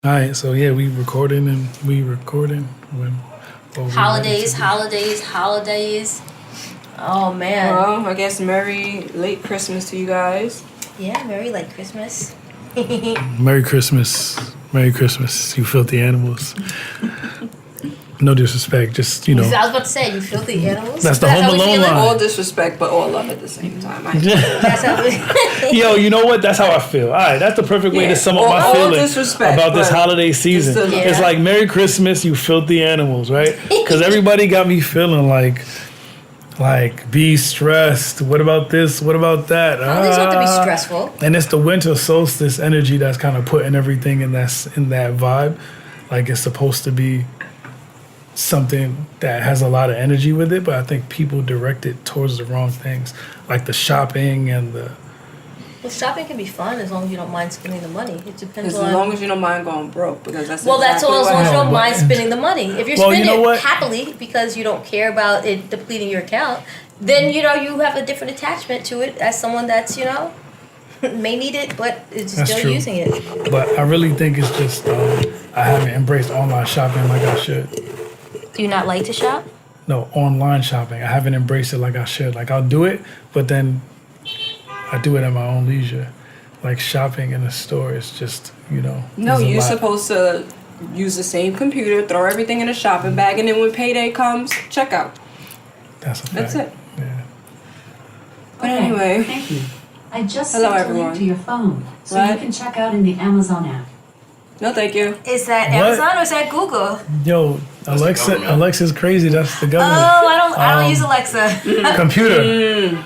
All right, so yeah, we recording when oh, we ready to Holidays. Oh man. Well, I guess Merry late Christmas to you guys. Yeah, very like Christmas. Merry Christmas, you filthy animals. No disrespect, just I was about to say, you filthy animals. That's the Home how we Alone feeling? line. All disrespect, but all love at the same time. That's how we- Yo, you know what? That's how I feel. All right, that's the perfect way to Yeah, sum up all- my all feeling disrespect, about this but holiday season. just the- It's Yeah. like Merry Christmas, you filthy animals, right? Because everybody got me feeling like be stressed. What about this? What about that? Holidays have to be stressful. And it's the winter solstice energy that's kind of putting everything in that vibe. Like it's supposed to be something that has a lot of energy with it, but I think people direct it towards the wrong things, like the shopping and the. Well, shopping can be fun as long as you don't mind spending the money. It depends As on. long as you don't mind going broke, because that's Well, that's all. As long as you No, don't but- mind spending the money. If you're Well, you spending know it what? happily because you don't care about it depleting your account, then you have a different attachment to it as someone that's may need it, but is That's still true. using it. But I really think it's just I haven't embraced online shopping like I should. Do you not like to shop? No, online shopping. I haven't embraced it like I should. Like I'll do it, but then I do it at my own leisure. Like shopping in a store is just, No, there's a you're lot. supposed to use the same computer, throw everything in a shopping bag, and then when payday comes, check out. That's a fact. That's it. Yeah. But anyway, Thank you. I just Hello, sent a everyone. link to your phone, so What? you can check out in the Amazon app. no thank you. Is that What? Amazon or is that Google? Yo, Alexa's crazy. That's the Oh, government. I don't use Alexa. Computer. They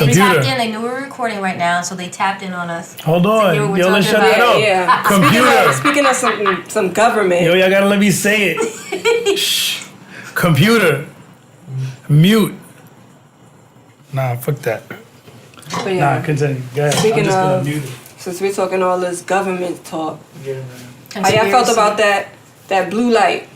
Computer. tapped in. They knew we were recording right now, so they tapped in on us. Hold They on. knew what we're Yo, let's shut talking that about. up. Yeah. Computer. Speaking of some government. Yo, y'all gotta let me say it. Shh. Computer. Mute. Nah, fuck that. But yeah, Nah, continue. Go ahead. Speaking I'm just gonna of- mute it. since we're talking all this government talk, Yeah, man. how y'all felt about that blue light?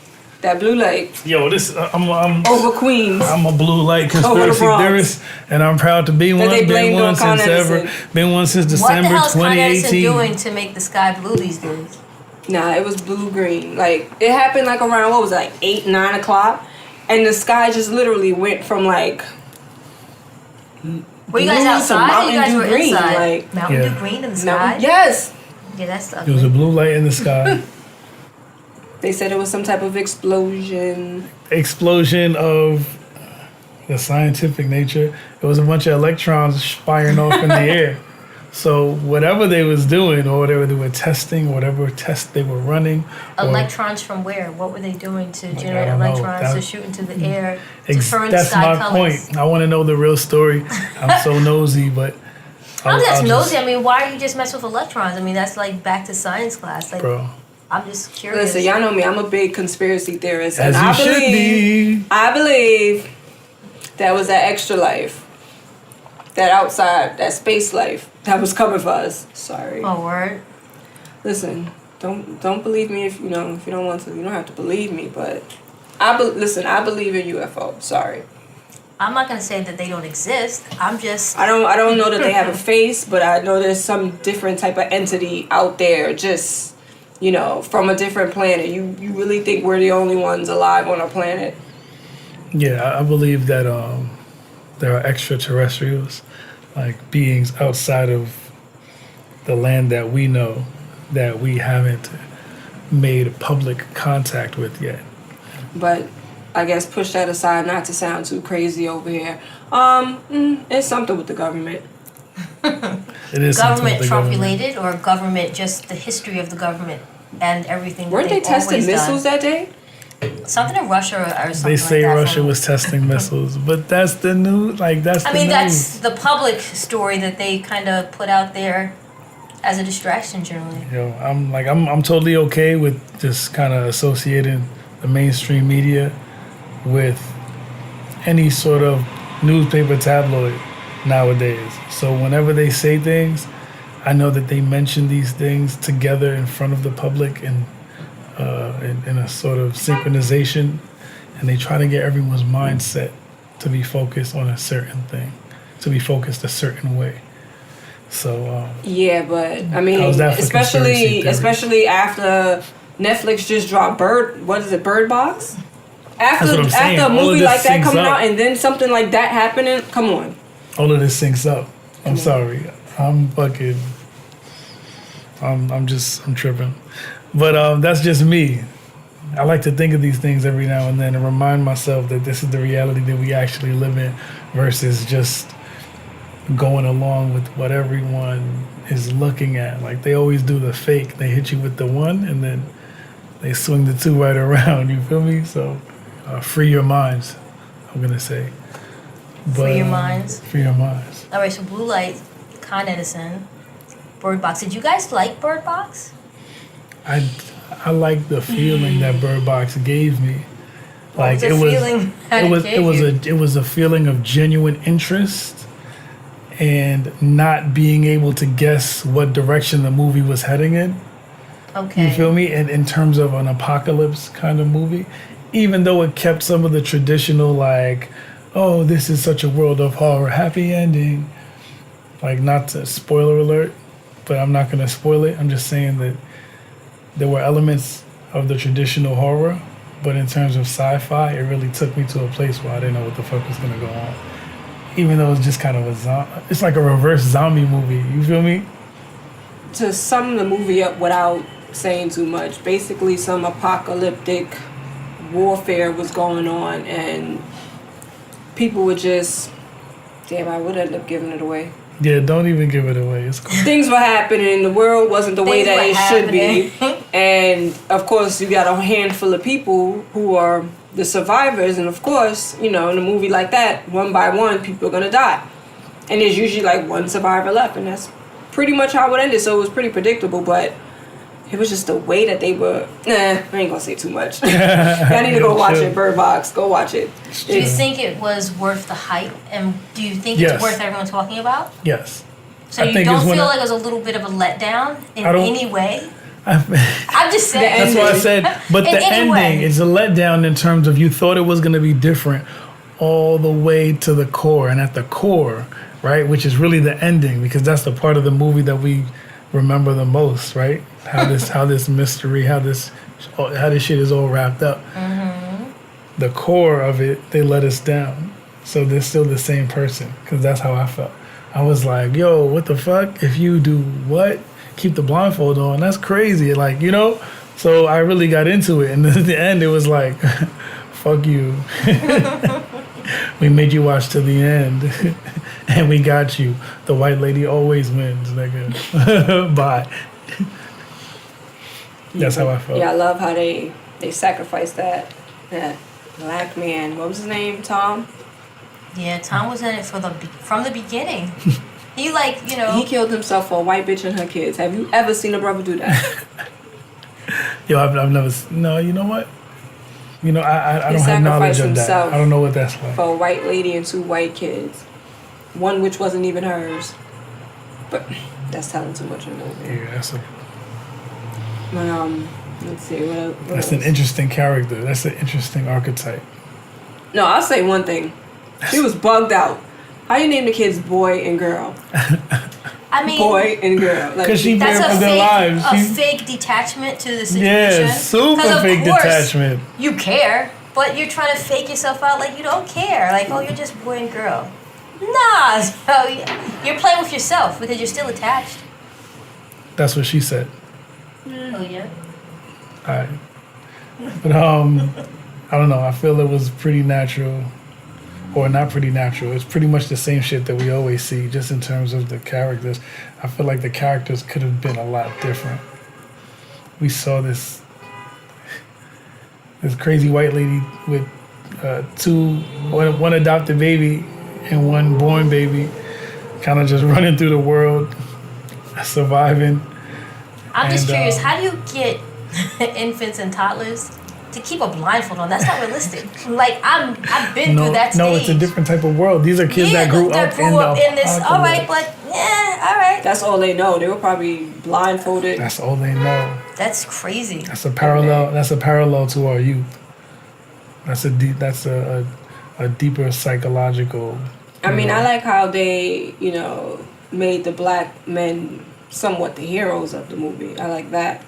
That blue light Yo, this I'm over Queens. I'm a blue light Over the conspiracy Bronx. theorist, and I'm proud to be one. they Been blamed one on Con since ever. Edison. Been one since What the December hell is Con Edison 2018. doing to make the sky blue these days? Nah, it was blue green. Like it happened like around what was it, like 8-9 o'clock, and the sky just literally went from like Were you guys blue to outside? Or you Mountain guys Dew were green, inside. like- Mountain Yeah. Dew green in the no, sky. yes. Yeah, that's It was a ugly. blue light in the sky. They said it was some type of explosion. Explosion of the scientific nature. It was a bunch of electrons firing off in the air. So whatever they was doing, or whatever they were testing, whatever test they were running, or Electrons from where? What were they doing to Like, generate I don't know. electrons to That- shoot into the air to turn the that's sky my colors? point. I want to know the real story. I'm so nosy, but I'm just I'll nosy. I mean, why are you just messing with electrons? I mean, that's like back to science class. Like, bro, I'm just curious. Listen, y'all know me. I'm a big conspiracy theorist, as and you I should believe be. I believe that was that extra life, that outside, that space life that was coming for us. Sorry. Oh, word. Listen, don't believe me if you don't want to. You don't have to believe me, but listen. I believe in UFO. Sorry. I'm not gonna say that they don't exist. I'm just. I don't know that they have a face, but I know there's some different type of entity out there, just from a different planet. You really think we're the only ones alive on our planet? Yeah, I believe that there are extraterrestrials, like beings outside of the land that we know, that we haven't made public contact with yet. But I guess push that aside, not to sound too crazy over here. It's something with the government. It is something Government with the Trump government. related or government just the history of the government and everything. Weren't they they've testing always missiles done. that day? Something in Russia or something. They say like that Russia from- was testing missiles, but that's the news. Like that's. I the mean, news. that's the public story that they kind of put out there as a distraction, generally. I'm totally okay with just kind of associating the mainstream media with any sort of newspaper tabloid nowadays. So whenever they say things, I know that they mention these things together in front of the public and in a sort of synchronization, and they try to get everyone's mindset to be focused on a certain thing, to be focused a certain way. So Yeah, but I mean, How's that for conspiracy theory? especially after Netflix just dropped Bird Box? That's what I'm saying. After a All of movie this like that syncs coming up. out and then something like that happening, come on. All of this syncs up. I'm sorry. I'm fucking. I'm tripping. But that's just me. I like to think of these things every now and then and remind myself that this is the reality that we actually live in versus just going along with what everyone is looking at. Like they always do the fake. They hit you with the one and then they swing the two right around. You feel me? So free your minds, I'm going to say. Free your minds. Free your minds. All right, so Blue Light, Con Edison, Bird Box. Did you guys like Bird Box? I like the feeling that Bird Box gave me. Like What was the feeling that it was a feeling of genuine interest and not being able to guess what direction the movie was heading in. Okay. You feel me? And in terms of an apocalypse kind of movie, even though it kept some of the traditional like, oh, this is such a world of horror, happy ending. Like, not to spoiler alert, but I'm not gonna spoil it. I'm just saying that there were elements of the traditional horror, but in terms of sci-fi, it really took me to a place where I didn't know what the fuck was gonna go on. Even though it's just kind of it's like a reverse zombie movie. You feel me? To sum the movie up without saying too much, basically some apocalyptic warfare was going on and people were just, damn, I would end up giving it away. Yeah, don't even give it away. It's cool. Things were happening. The world wasn't the way Things that were it should be. happening. And of course, you got a handful of people who are the survivors. And of course, you know, in a movie like that, one by one, people are going to die. And there's usually like one survivor left. And that's pretty much how it ended. So it was pretty predictable. But it was just the way that they were. I ain't going to say too much. Y'all need to go watch it. Bird Box. Go watch it. Do you think it was worth the hype? And do you think Yes. it's worth everyone talking about? Yes. So I you think don't it's when feel I- like it was a little bit of a letdown in I don't- any way? That's I'm just saying. why I said, but In the any ending way. is a letdown in terms of you thought it was going to be different all the way to the core. And at the core, right, which is really the ending, because that's the part of the movie that we remember the most, right? How this mystery, how this shit is all wrapped up. Mm-hmm. The core of it, they let us down. So they're still the same person, because that's how I felt. I was like, yo, what the fuck? If you do what? Keep the blindfold on. That's crazy. Like, you know? So I really got into it. And at the end, it was like, fuck you. We made you watch to the end. And we got you. The white lady always wins, nigga. Bye. That's how I felt. Yeah, I love how they sacrificed that black man. What was his name? Tom? Yeah, Tom was in it from the beginning. He He killed himself for a white bitch and her kids. Have you ever seen a brother do that? Yo, I've never. No, you know what? You know, I He don't have knowledge sacrificed of that. himself. I don't know what that's like. For a white lady and 2 white kids. One which wasn't even hers. But that's telling too much of the movie. Yeah, But let's see what that's else? an interesting character. That's an interesting archetype. No, I'll say one thing. She was bugged out. How you name the kids boy and girl? I mean, Boy and girl. Like, 'Cause she that's feared a for their lives. a She- fake detachment to the situation. Yeah, super 'Cause of fake course detachment. You care, but you're trying to fake yourself out like you don't care. Like, oh, you're just boy and girl. Nah, so you're playing with yourself because you're still attached. That's what she said. Oh yeah. All right. But I don't know. I feel it was pretty natural, or not pretty natural. It's pretty much the same shit that we always see, just in terms of the characters. I feel like the characters could have been a lot different. We saw this crazy white lady with one adopted baby and one born baby, kind of just running through the world, surviving. I'm just And, curious, how do you get infants and toddlers to keep a blindfold on? That's not realistic. Like I've been through that stage. No, it's a different type of world. These are kids that grew up in this. All right, but all right. that's all they know. They were probably blindfolded. That's all they know. That's crazy. That's a parallel. That's a parallel to our youth. That's a deeper psychological. I mean, I like how they, made the black men somewhat the heroes of the movie. I like that.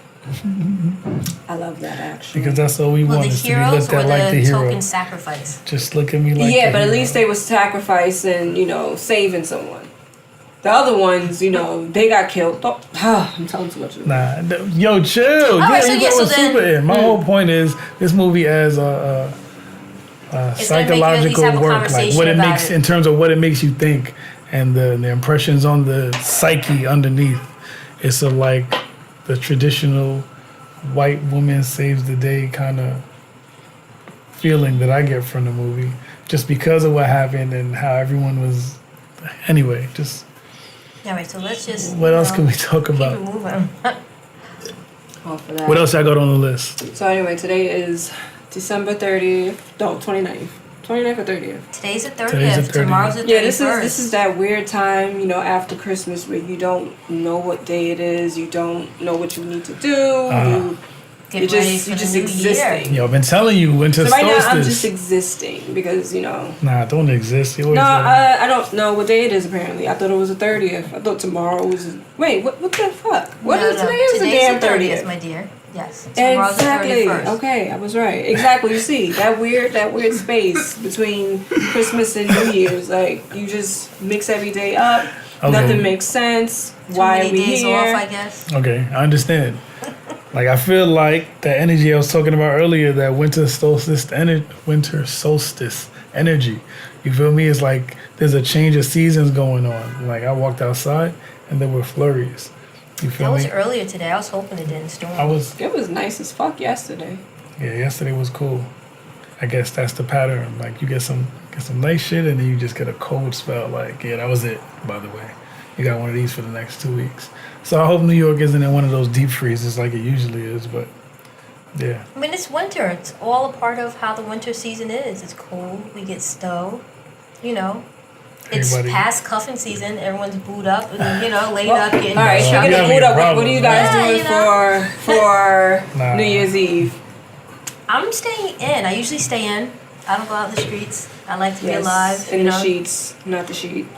I love that actually. Because that's all we Well, want the is to be heroes looked or at like the the hero. token sacrifice? Just look at me like Yeah, the but at hero. least they was sacrificing, saving someone. The other ones, they got killed. Oh, I'm telling too much. Nah, yo, chill. right, so you yeah, go so with then- super in. My whole point is this movie as a It's gonna make you at least psychological have a work, like conversation what it about makes it. in terms of what it makes you think, and the impressions on the psyche underneath. It's like the traditional white woman saves the day kind of feeling that I get from the movie, just because of what happened and how everyone was. Anyway, just All right, so let's just. what else can we talk keep it about? moving. All for that. What else I got on the list? So anyway, today is December 30th. No, 29th. 29th or 30th. Today's the Today's the 30th. Tomorrow's the 31st. Yeah, this is that weird time, after Christmas where you don't know what day it is, you don't know what you need to do. Get you're ready just for you're the just new existing. year. Yo, I've been telling you, winter So right now I'm solstice. just existing because Nah, don't exist. You always No, are. I don't know what day it is. Apparently, I thought it was the 30th. I thought tomorrow was. Wait, what the fuck? What No, is no, today? Is the today's damn the 30th. my dear. Yes. Tomorrow's Exactly. the 31st. Okay, I was right. Exactly. You see that weird space between Christmas and New Year's. Like you just mix every day up. Okay. Nothing makes sense. Too Why many are we days here? off, I guess. Okay, I understand. Like I feel like the energy I was talking about earlier, that winter solstice energy. You feel me? It's like there's a change of seasons going on. Like I walked outside and there were flurries. You That feel was me? earlier today. I was hoping it didn't storm. It was nice as fuck yesterday. Yesterday was cool. I guess that's the pattern. Like you get some nice shit and then you just get a cold spell. Like, yeah, that was it, by the way. You got one of these for the next 2 weeks. So I hope New York isn't in one of those deep freezes like it usually is, but yeah. I mean, it's winter. It's all a part of how the winter season is. It's cold. We get snow. It's Everybody- past cuffing season. Everyone's booed up and, laid Well, up getting All right, Yeah, speaking we of have food a up, what are you guys problem. doing Yeah, for Nah. New Year's Eve? I'm staying in. I usually stay in. I don't go out in the streets. I like to be alive. in the sheets, not the streets.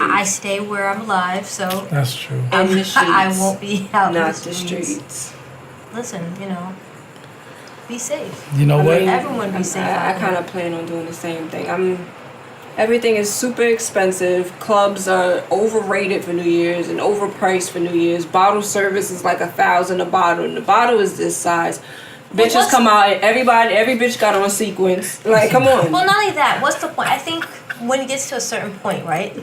I stay where I'm alive, so That's true. In the sheets, I won't be out not in the streets. Listen, be safe. You know I what? mean, Everyone be safe I out kind of plan on doing the same thing. Everything is super expensive. Clubs are overrated for New Year's and overpriced for New Year's. Bottle service is like $1,000 a bottle, and the bottle is this size. Bitches what's- come out and every bitch got on sequins. Like, come on. Well, not only that. What's the point? I think when it gets to a certain point, right?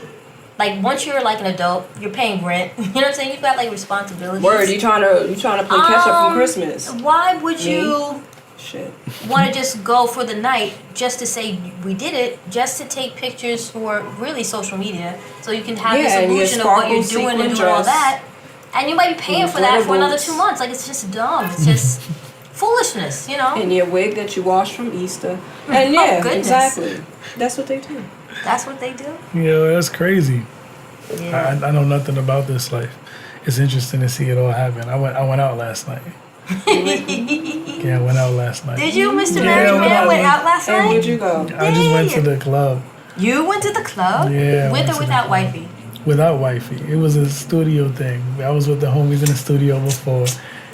Like once you're like an adult, you're paying rent. You know what I'm saying? You've got like responsibilities. Word, you trying to play catch up from Christmas? Why would Me? you Shit. want to just go for the night just to say we did it, just to take pictures for really social media, so you can have Yeah, this and your illusion of what you're sparkle doing and sequin doing all dress. that, and you might be paying for that for another 2 months. Like it's just dumb. It's just foolishness, And your wig that you washed from Easter. And yeah, goodness. exactly. That's what they do. That's what they do. Yeah, that's crazy. Yeah. I know nothing about this life. It's interesting to see it all happen. I went out last night. Yeah, I went out last night. Did you, Mr. Yeah, Married I Man, went out last And where'd night? you go? I just went to the club You went to the club? Yeah, I went With to or the without club. wifey? without wifey. It was a studio thing. I was with the homies in the studio before,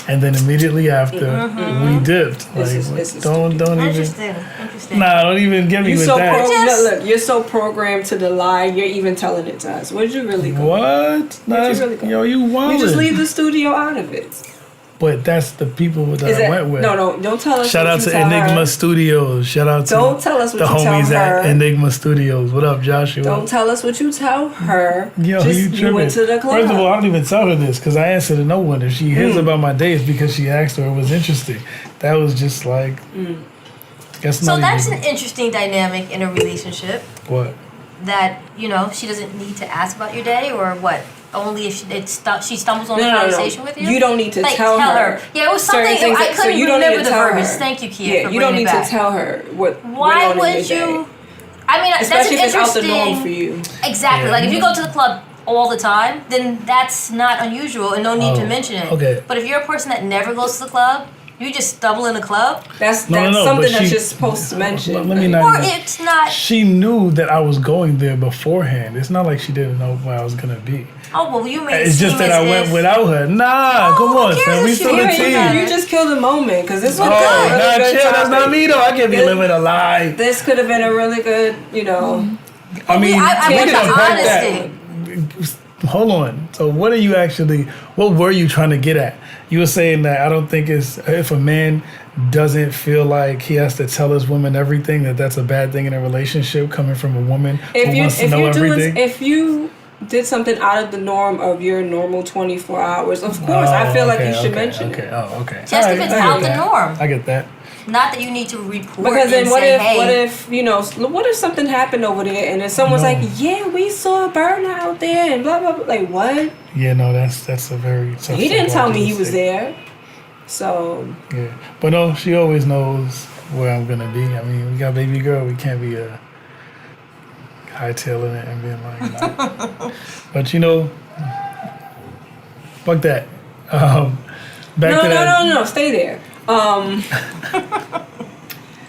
and then immediately after we dipped. This Like, is don't even. Interesting. Nah, don't even get me You with so that. look, you're so programmed to the lie. You're even telling it to us. Where'd you really go? What? Nah, Where'd you really go? yo, you We just wildin'. leave the studio out of it. But that's the people that Is I it? went with. No, don't tell us. Shout what out you to tell Enigma her. Studios. Shout out to Don't tell us what the you tell homies her. at Enigma Studios. What up, Joshua? Don't tell us what you tell her. Yo, Just, you tripping. went to the club. First of all, I don't even tell her this because I answer to no one. If she hears about my day, it's because she asked or it was interesting. That was just like, that's So not that's even, an interesting dynamic in a relationship what? that, she doesn't need to ask about your day or what? Only if she stumbles on No, a no, no. conversation with you? You don't need to Like, tell her. Yeah, it was certain something, things I that- so couldn't you don't need remember to the tell verbiage. her. Thank you, Kia, Yeah, for you don't bringing need it back. to tell her what Why went on in would your day. you? I mean, Especially if that's it's an out the interesting. norm for you. Exactly. Yeah. Like if you go to the club all the time, then that's not unusual and no need to Oh, mention it. okay. But if you're a person that never goes to the club You just stumble in a club? That's No, something but that she- you're supposed to mention. Let me Like, not. Or even- it's not. She knew that I was going there beforehand. It's not like she didn't know where I was gonna be. Oh, well, you made it It's seem just that as I went if- without her. Nah, Oh, come who on, cares son. if We she still a went team. without you just killed the moment because this would Oh, have been a nah, really good chill. That's not topic. me though. I can't be This- living a lie. This could have been a really good, I mean, I we want can the unpack honesty. Hold on. So what were you trying to get at? You were saying that I don't think if a man doesn't feel like he has to tell his woman everything, that's a bad thing in a relationship coming from a woman who wants to know everything. If you did something out of the norm of your normal 24 hours, of course, I feel like you should mention it. Oh, okay. Just if it's I get out the that. norm. I get that. Not that you need to report Because then and what say, if hey. what if something happened over there and then someone's No. like, yeah, we saw a burner out there and blah blah blah, like what? Yeah, no, that's a very tough He didn't tell me he was psychological there. So state. Yeah, but no, she always knows where I'm gonna be. I mean, we got baby girl. We can't be hightailing it and being like, nah. But fuck that. Back to that. No, stay there.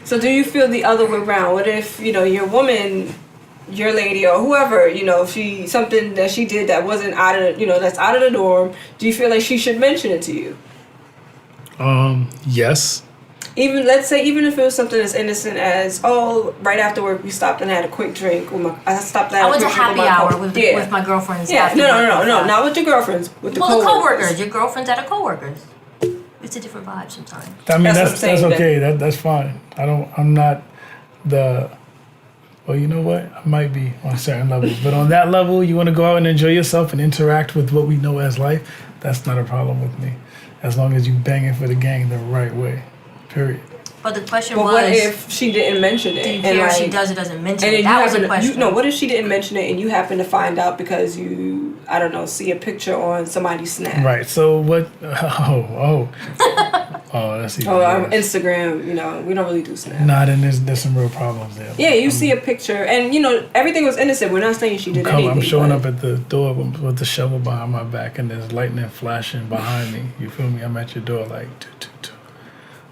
So do you feel the other way around? What if, your woman, your lady or whoever, if something that she did that wasn't out of, that's out of the norm, do you feel like she should mention it to you? Yes. Let's say if it was something as innocent as, right after work we stopped and had a quick drink. I stopped at I a went to quick drink happy my hour co- with my girlfriends. Yeah, after no, work. not with your girlfriends, with the Well, the coworkers. coworkers, your girlfriends at a coworkers. It's a different vibe sometimes. I mean, That's what I'm that's saying, okay. That's fine. I'm not the. Well, you know what? I might be on certain levels, but on that level, you want to go out and enjoy yourself and interact with what we know as life. That's not a problem with me, as long as you banging for the gang the right way. Period. But the question But was, what if she didn't mention it? do you and care if she like- does or doesn't mention And it? then That was the you question. what if she didn't mention it and you happen to find out because you, I don't know, see a picture on somebody's Snap. Right. So what? Oh, that's even Or on worse. Instagram, we don't really do Snap. Nah, then there's some real problems there. Yeah, you see a picture and, everything was innocent. We're not saying she did anything. I'm showing but- up at the door with the shovel behind my back and there's lightning flashing behind me. You feel me? I'm at your door like,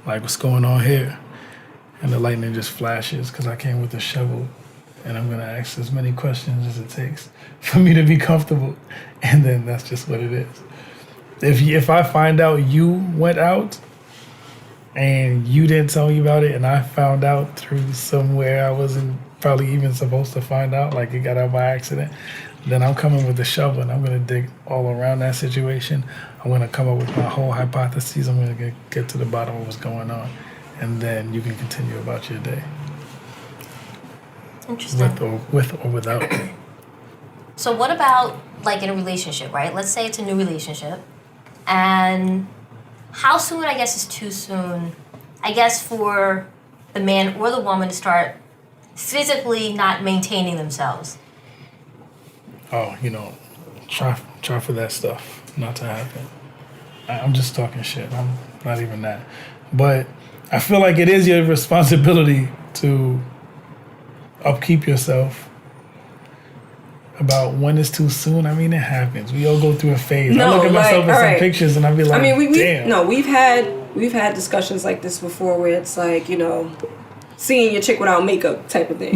like what's going on here? And the lightning just flashes because I came with a shovel, and I'm gonna ask as many questions as it takes for me to be comfortable, and then that's just what it is. If I find out you went out and you didn't tell me about it, and I found out through somewhere I wasn't probably even supposed to find out, like it got out by accident, then I'm coming with the shovel and I'm gonna dig all around that situation. I'm gonna come up with my whole hypotheses. I'm gonna get to the bottom of what's going on, and then you can continue about your day, Interesting. with or without. So what about like in a relationship, right? Let's say it's a new relationship, and how soon, I guess, is too soon, I guess, for the man or the woman to start physically not maintaining themselves? Oh, try for that stuff not to happen. I'm just talking shit. I'm not even that. But I feel like it is your responsibility to upkeep yourself. About when it's too soon, I mean, it happens. We all go through a phase. No, I look at myself in like, some alright. pictures and I be like, I mean, damn. we've had discussions like this before where it's like, seeing your chick without makeup type of thing.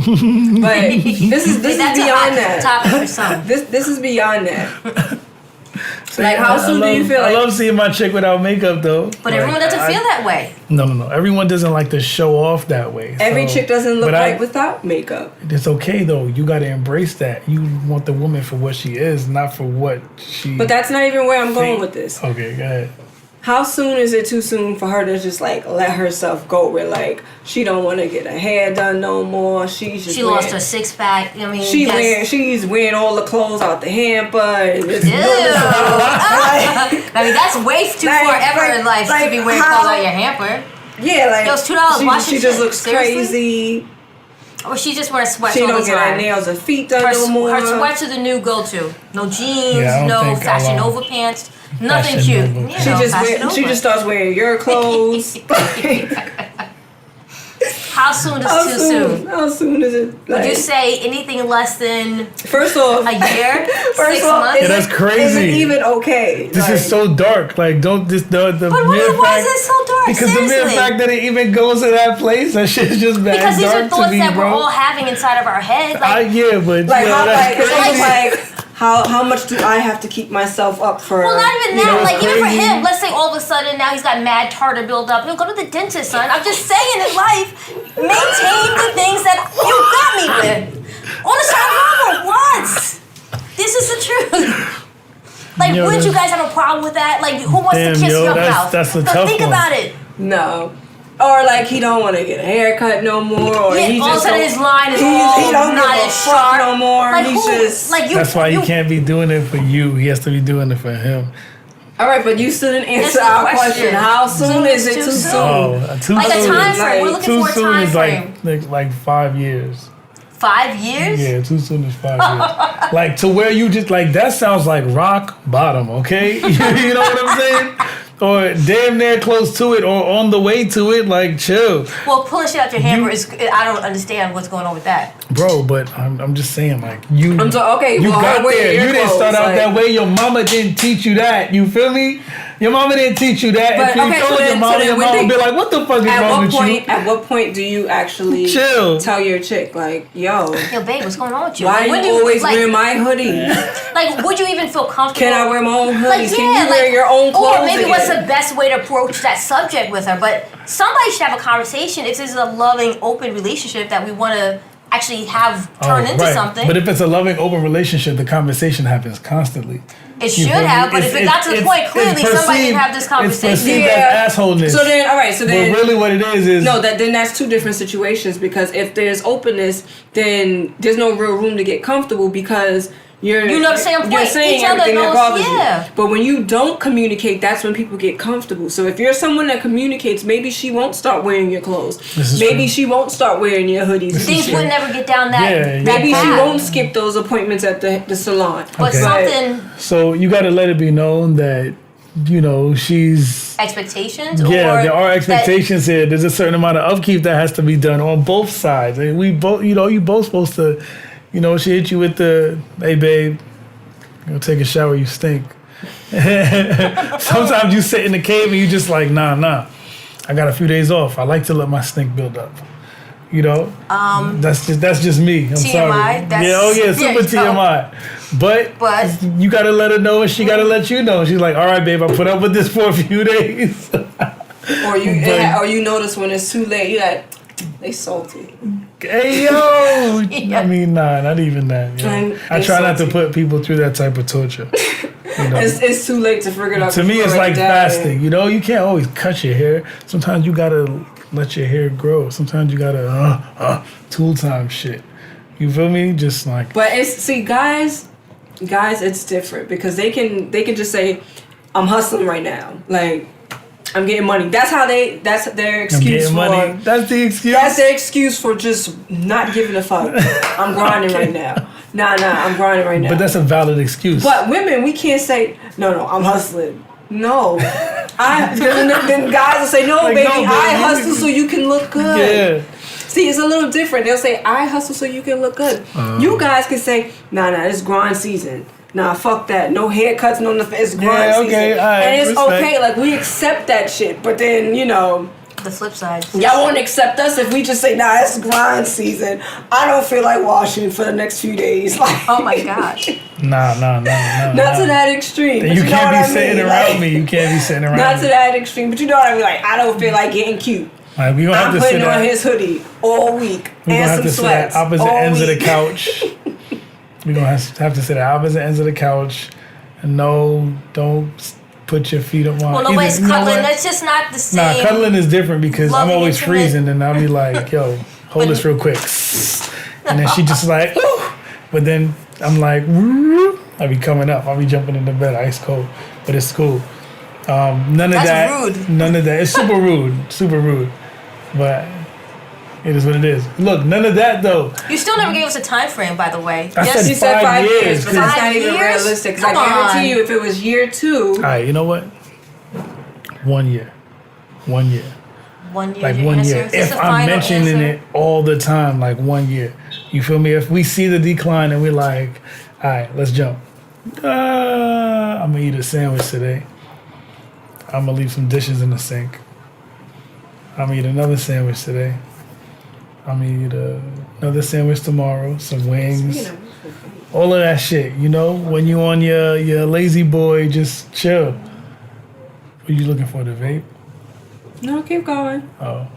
But this is That's beyond a that. hot topic for some. This is beyond that. So, like, how soon do you feel I like- love seeing my chick without makeup, though. But everyone doesn't feel that way. No. Everyone doesn't like to show off that way. Every So- chick doesn't look but right without makeup. It's okay though. You got to embrace that. You want the woman for what she is, not for what she. But that's not even where I'm going with this. Okay, go ahead. How soon is it too soon for her to just like let herself go where like she don't want to get her hair done no more? She's just She lost her 6-pack. I mean, she's wearing all the clothes out the hamper. And it's Ew. I mean, that's way too far ever in life to be wearing clothes out of your hamper. Yeah, like Yo, it's $2 washing She just shit. looks Seriously? crazy. Or she just wears sweats She all don't the get her time. nails or feet done Her, no more. her sweats are the new go-to. No jeans, Yeah, I don't no think Fashion I'll, Nova pants, nothing Fashion cute. Nova You pants. She know, just Fashion she Nova. just starts wearing your clothes. How soon is too soon? How soon is it? Would you say anything less than First off, a year? First 6 off, months? Yeah, that's crazy. Is it even okay? This is so dark. Like, don't just the But mere why fact. is it so dark? Because the mere Seriously. fact that it even goes to that place, that shit is just bad Because these are dark to thoughts me, that we're all bro. having inside of our head. Like, Yeah, but Like, yo, how, that's like, it's crazy. almost like, how much do I have to keep myself up for? well, not even you that. know, Like, even for crazy. him, let's say all of a sudden now he's got mad tartar buildup. He'll go to the dentist, son. I'm just saying in life, maintain the things that you got me with. On the side of once. This is the truth. Like, Yo, would you that's- guys have a problem with that? Like, who wants Damn, to kiss yo, your that's- mouth? that's a But tough think one. about it. No. Or like he don't want to get a haircut no more, or Yeah, he all of a just sudden don't- his line is he all don't not give a as fuck sharp no more. Like, He's who? just Like you. That's why you can't be doing it for you. He has to be doing it for him. all right, but you still didn't answer the our question. question. How soon is it too soon? Too Like a soon. time frame. We're looking Too for a soon time is frame. like 5 years. 5 years? Yeah, too soon is 5 years. Like to where you just like that sounds like rock bottom, okay? You know what I'm saying? Or damn near close to it, or on the way to it. Like chill, Well, pulling shit out your hammer is. I don't understand what's going on with that. bro. But I'm just saying, like you. I'm so okay. You well, got I wear there. your You didn't start clothes, out like- that way. Your mama didn't teach you that. You feel me? Your mama didn't teach you that. But, If you okay, told so your then- mama, so then your when mama they- would be like, "What the fuck is At wrong what with point? you?" At what point do you actually Chill. tell your chick like, "Yo, Yo, babe, what's going on with you? why When you do always like, wear my hoodie? Like, would you even feel comfortable? Can I wear my own hoodies? Like, Can you wear like, your own clothes?" Or maybe again? what's the best way to approach that subject with her? But somebody should have a conversation if this is a loving, open relationship that we want to actually have turn into right. something. But if it's a loving, open relationship, the conversation happens constantly. It You should feel me? have, but if it got to the point, clearly somebody didn't have this It's conversation. perceived Yeah. as assholeness. So then, all right. So but then, really, what it is no, then that's two different situations, because if there's openness, then there's no real room to get comfortable, because you're know the same you're point. saying Each other everything that knows, bothers yeah. you. But when you don't communicate, that's when people get comfortable. So if you're someone that communicates, maybe she won't start wearing your clothes. This is Maybe true. she won't start wearing your hoodies. and Things shit. would never get down that. Yeah, that Maybe she path. won't skip those appointments at the salon. But Okay. something So you got to let it be known that she's. expectations. Yeah, or there are that- expectations here. There's a certain amount of upkeep that has to be done on both sides. And we both, you both supposed to, she hit you with the, "Hey, babe, go take a shower, you stink." Sometimes you sit in the cave and you just like, nah. I got a few days off. I like to let my stink build up. That's just me. I'm TMI, sorry. that's- Yeah, there super you go. TMI. But you gotta let her know, and she gotta let you know. She's like, "All right, babe, I put up with this for a few days." Or you But- or you notice when it's too late, you like, they salty. Hey yo! Yeah. I mean, nah, not even that. And I they try not to salty. put people through that type of torture. It's too late to figure it out. To me, it's before like it's dead. fasting. You can't always cut your hair. Sometimes you gotta let your hair grow. Sometimes you gotta tool time shit. You feel me? Just like But guys, it's different, because they can just say, "I'm hustling right now. Like, I'm getting money." That's their I'm excuse getting for. money. That's the excuse. That's their excuse for just not giving a fuck. I'm grinding right now. Nah, I'm grinding right now. But that's a valid excuse. But women, we can't say, no, I'm hustling. No. Then guys will say, no, Like, baby, no, baby, I you- hustle so you can look good. Yeah. See, it's a little different. They'll say, I hustle so you can look good. You guys can say, nah, it's grind season. Nah, fuck that. No haircuts, no nothing. It's grind Yeah, okay, season. alright, And it's respect. okay. Like, we accept that shit. But then, the flip side. y'all won't accept us if we just say, nah, it's grind season. I don't feel like washing for the next few days. Like, Oh my gosh. Nah. not to that extreme. But You know can't what be I sitting mean? around Like, me. You can't be sitting around Not me. to that extreme, but you know what I mean. Like, I don't feel like getting cute. Like, we gonna have I'm to sit putting on at, his hoodie all week we gonna and have some to sit sweats at opposite all ends of the week. couch. We're gonna have to sit at opposite ends of the couch. And no, don't put your feet up on. Well, nobody's you know cuddling. what? That's just not the Nah, same. cuddling is different because I'm loving, always intimate. freezing, and I'll be like, "Yo, hold this real quick," and then she just like, "Ooh," but then I'm like, "Woo." I'll be coming up. I'll be jumping into bed, ice cold, but it's cool. None of That's that. rude. None of that. It's super rude, but it is what it is. Look, none of that though. You still never gave us a time frame, by the way. I said She said 5 5 years, years, but that's 'cause- not even 5 years? realistic. 'Cause Come I guarantee on. you, if it was year 2, All right, you know what? 1 year. 1 year. Like your 1 answer? year. Is this If the I'm final mentioning answer? it all the time, like 1 year. You feel me? If we see the decline and we're like, all right, let's jump. I'm gonna eat a sandwich today. I'm gonna leave some dishes in the sink. I'm gonna eat another sandwich today. I'm gonna eat another sandwich tomorrow. Some wings. Speaking of, All of that shit. You know, when you on your lazy boy, just chill. What are you looking for? The vape? no, keep going. Oh,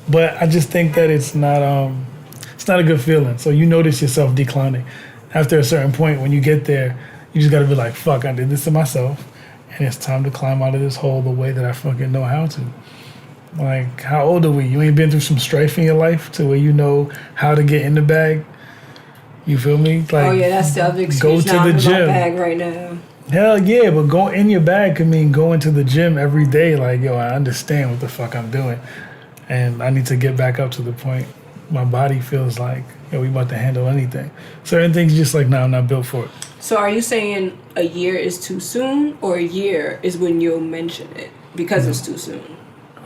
but I just think that it's not a good feeling. So you notice yourself declining. After a certain point, when you get there, you just gotta be like, fuck, I did this to myself, and it's time to climb out of this hole the way that I fucking know how to. Like, how old are we? You ain't been through some strife in your life to where you know how to get in the bag. You feel me? Like, Oh yeah, that's the other excuse. to Now I'm the in my gym. bag right now. Hell yeah, but go in your bag could mean going to the gym every day. Like, yo, I understand what the fuck I'm doing, and I need to get back up to the point my body feels like, yo, we about to handle anything. Certain things just like, nah, I'm not built for it. So are you saying a year is too soon, or a year is when you'll mention it because it's too soon?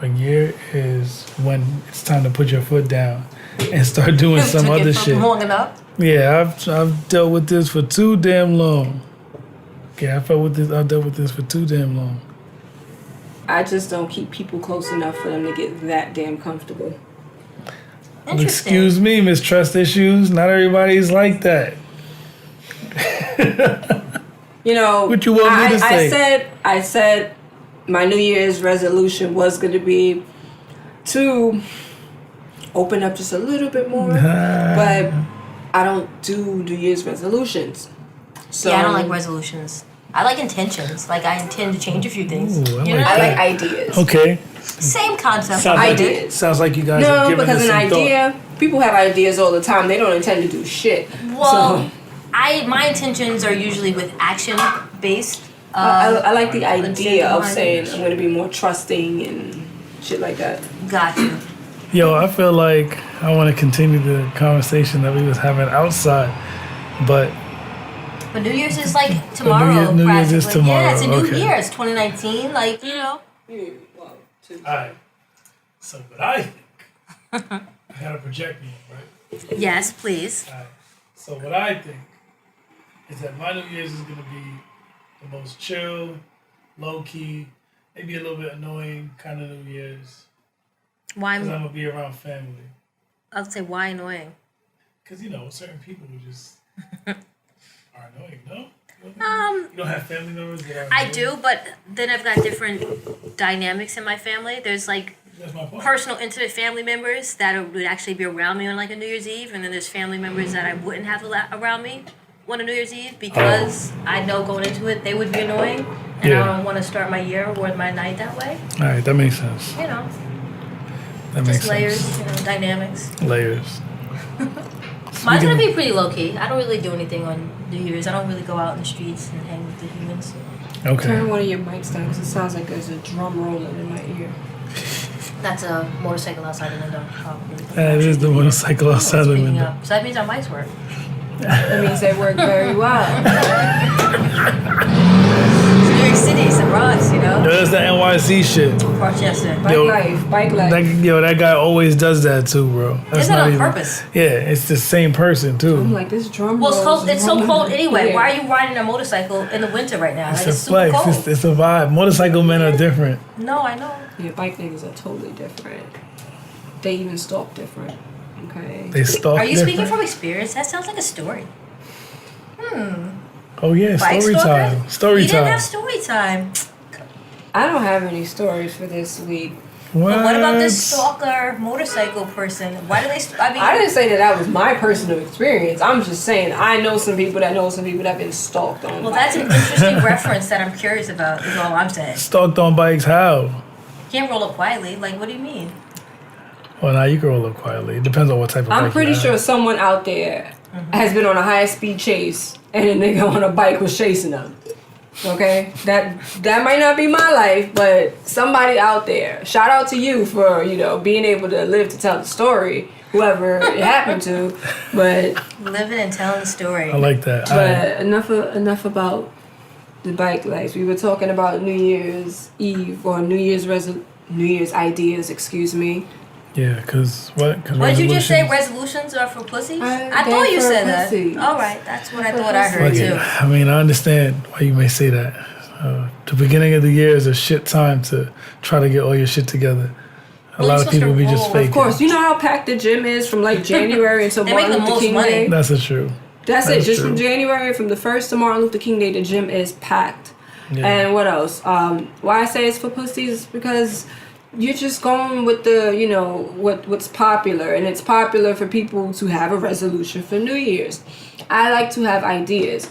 A year is when it's time to put your foot down and start doing some Took other it shit. long enough. Yeah, I've dealt with this for too damn long. Yeah, I've dealt with this for too damn long. I just don't keep people close enough for them to get that damn comfortable. Interesting. Excuse me, Miss Trust Issues. Not everybody's like that. You know, What you want me to say? I said my New Year's resolution was going to be to open up just a little bit more, but I don't do New Year's resolutions. So Yeah, I don't like resolutions. I like intentions. Like, I intend to change a few things. Ooh, I you like know? I that. like ideas. Okay. Same concept. Sounds like, Ideas. sounds like you guys have No, given because this an some thought. idea, people have ideas all the time. They don't intend to do shit. Well, So, my intentions are usually with action based. I like the idea incentive of behind saying it. I'm going to be more trusting and shit like that. Got you. Yo, I feel like I want to continue the conversation that we was having outside, but But New Year's is like tomorrow. New Year's is practically. Yeah, it's a tomorrow, new okay. year. It's 2019. Like, you know. alright. So what I think, I gotta project me, right? Yes, please. Alright. So what I think is that my New Year's is gonna be the most chill, low key, maybe a little bit annoying kind of New Year's, Why? because I'm gonna be around family. I'd say why annoying. Because you know, certain people who just are annoying. No, you don't have family members that are. I annoying? do, but then I've got different dynamics in my family. There's like That's my point. personal, intimate family members that would actually be around me on like a New Year's Eve, and then there's family members that I wouldn't have around me on a New Year's Eve because I know going into it they would be annoying, and Yeah. I don't want to start my year or my night that way. All right, that makes sense. You know, That just makes layers, sense. you know, dynamics. Layers. Mine's gonna Speaking be pretty low key. I don't really do anything on New Year's. I don't really go out in the streets and hang with the humans. Okay. Turn one of your mics down because it sounds like there's a drum rolling in my ear. That's a motorcycle outside the window, probably. That is the motorcycle outside the Speaking window. up. So that means our mics work. That means they work very well. It's New York City, it's the Bronx, you know? Yo, that's the NYC shit. Rochester. Bike Yo, life, bike life. That guy always does that too, bro. That's Isn't it not on even- purpose? Yeah, it's the same person I'm too. like, this drum Well, roll it's is so rolling cold in anyway. here. Why are you riding a motorcycle in the winter right now? It's Like, a it's super flex. cold. It's a vibe. Motorcycle men are different. No, I know. Yeah, bike niggas are totally different. They even stalk different. Okay. They stalk. Are you different. speaking from experience? That sounds like a story. Oh yeah, Bike story stalker? time. Story You didn't time. have story time. I don't have any stories for this week. But what about this stalker motorcycle person? Why do they? I mean, I didn't say that was my personal experience. I'm just saying I know some people that know some people that have been stalked on. well, that's an interesting reference that I'm curious about. Is all I'm saying. Stalked on bikes? How? You can't roll up quietly. Like, what do you mean? Well, now you can roll up quietly. It depends on what type of bike I'm you pretty have. sure someone out there has been on a high speed chase and a nigga on a bike was chasing them. Okay, that might not be my life, but somebody out there. Shout out to you for being able to live to tell the story, whoever it happened to. But Living and telling the story. I like that. enough about the bike life. We were talking about New Year's Eve or New Year's New Year's ideas, excuse me. Yeah, because what? Cause What did you just say? resolutions- Resolutions are for pussies? I thought you for said that. pussies. All right, that's what I For thought I heard pussies. Fuck too. it. I mean, I understand why you may say that. The beginning of the year is a shit time to try to get all your shit together. A Well, lot you're of people supposed be to just roll. faking. Of course, you know how packed the gym is from like January until They make Martin the Luther most King money. Day. That's a true. That's That's it. Just true. from January, from the 1st to Martin Luther King Day, the gym is packed. Yeah. And what else? Why I say it's for pussies is because you're just going with the, you know, what's popular. And it's popular for people to have a resolution for New Year's. I like to have ideas.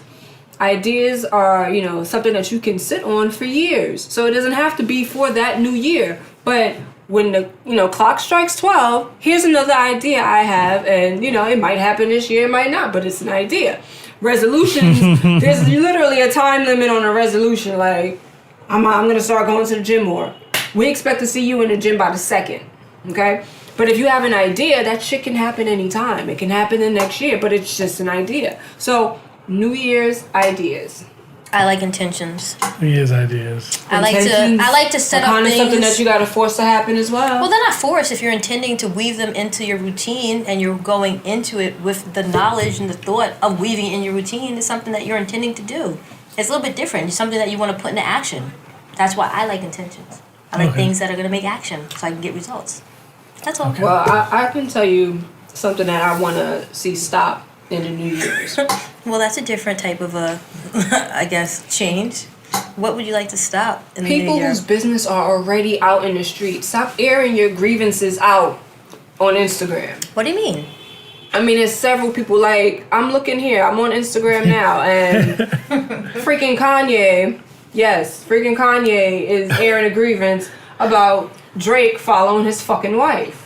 Ideas are, you know, something that you can sit on for years. So it doesn't have to be for that new year. But when the, you know, clock strikes 12, here's another idea I have. And, you know, it might happen this year, it might not, but it's an idea. Resolutions, there's literally a time limit on a resolution. Like, I'm going to start going to the gym more. We expect to see you in the gym by the 2nd, okay? But if you have an idea, that shit can happen anytime. It can happen the next year, but it's just an idea. So, New Year's ideas. I like intentions. New Year's ideas. I like to set up kind of things. something that you got to force to happen as well. Well, they're not forced if you're intending to weave them into your routine and you're going into it with the knowledge and the thought of weaving it in your routine. It's something that you're intending to do. It's a little bit different. It's something that you want to put into action. That's why I like intentions. I like Okay. things that are going to make action so I can get results. That's all. Well, I can tell you something that I want to see stop in the New Year's. Well, that's a different type of I guess, change. What would you like to stop in the People new year? whose business are already out in the street, stop airing your grievances out on Instagram. What do you mean? I mean, there's several people like, I'm looking here, I'm on Instagram now, and freaking Kanye, yes, freaking Kanye is airing a grievance about Drake following his fucking wife.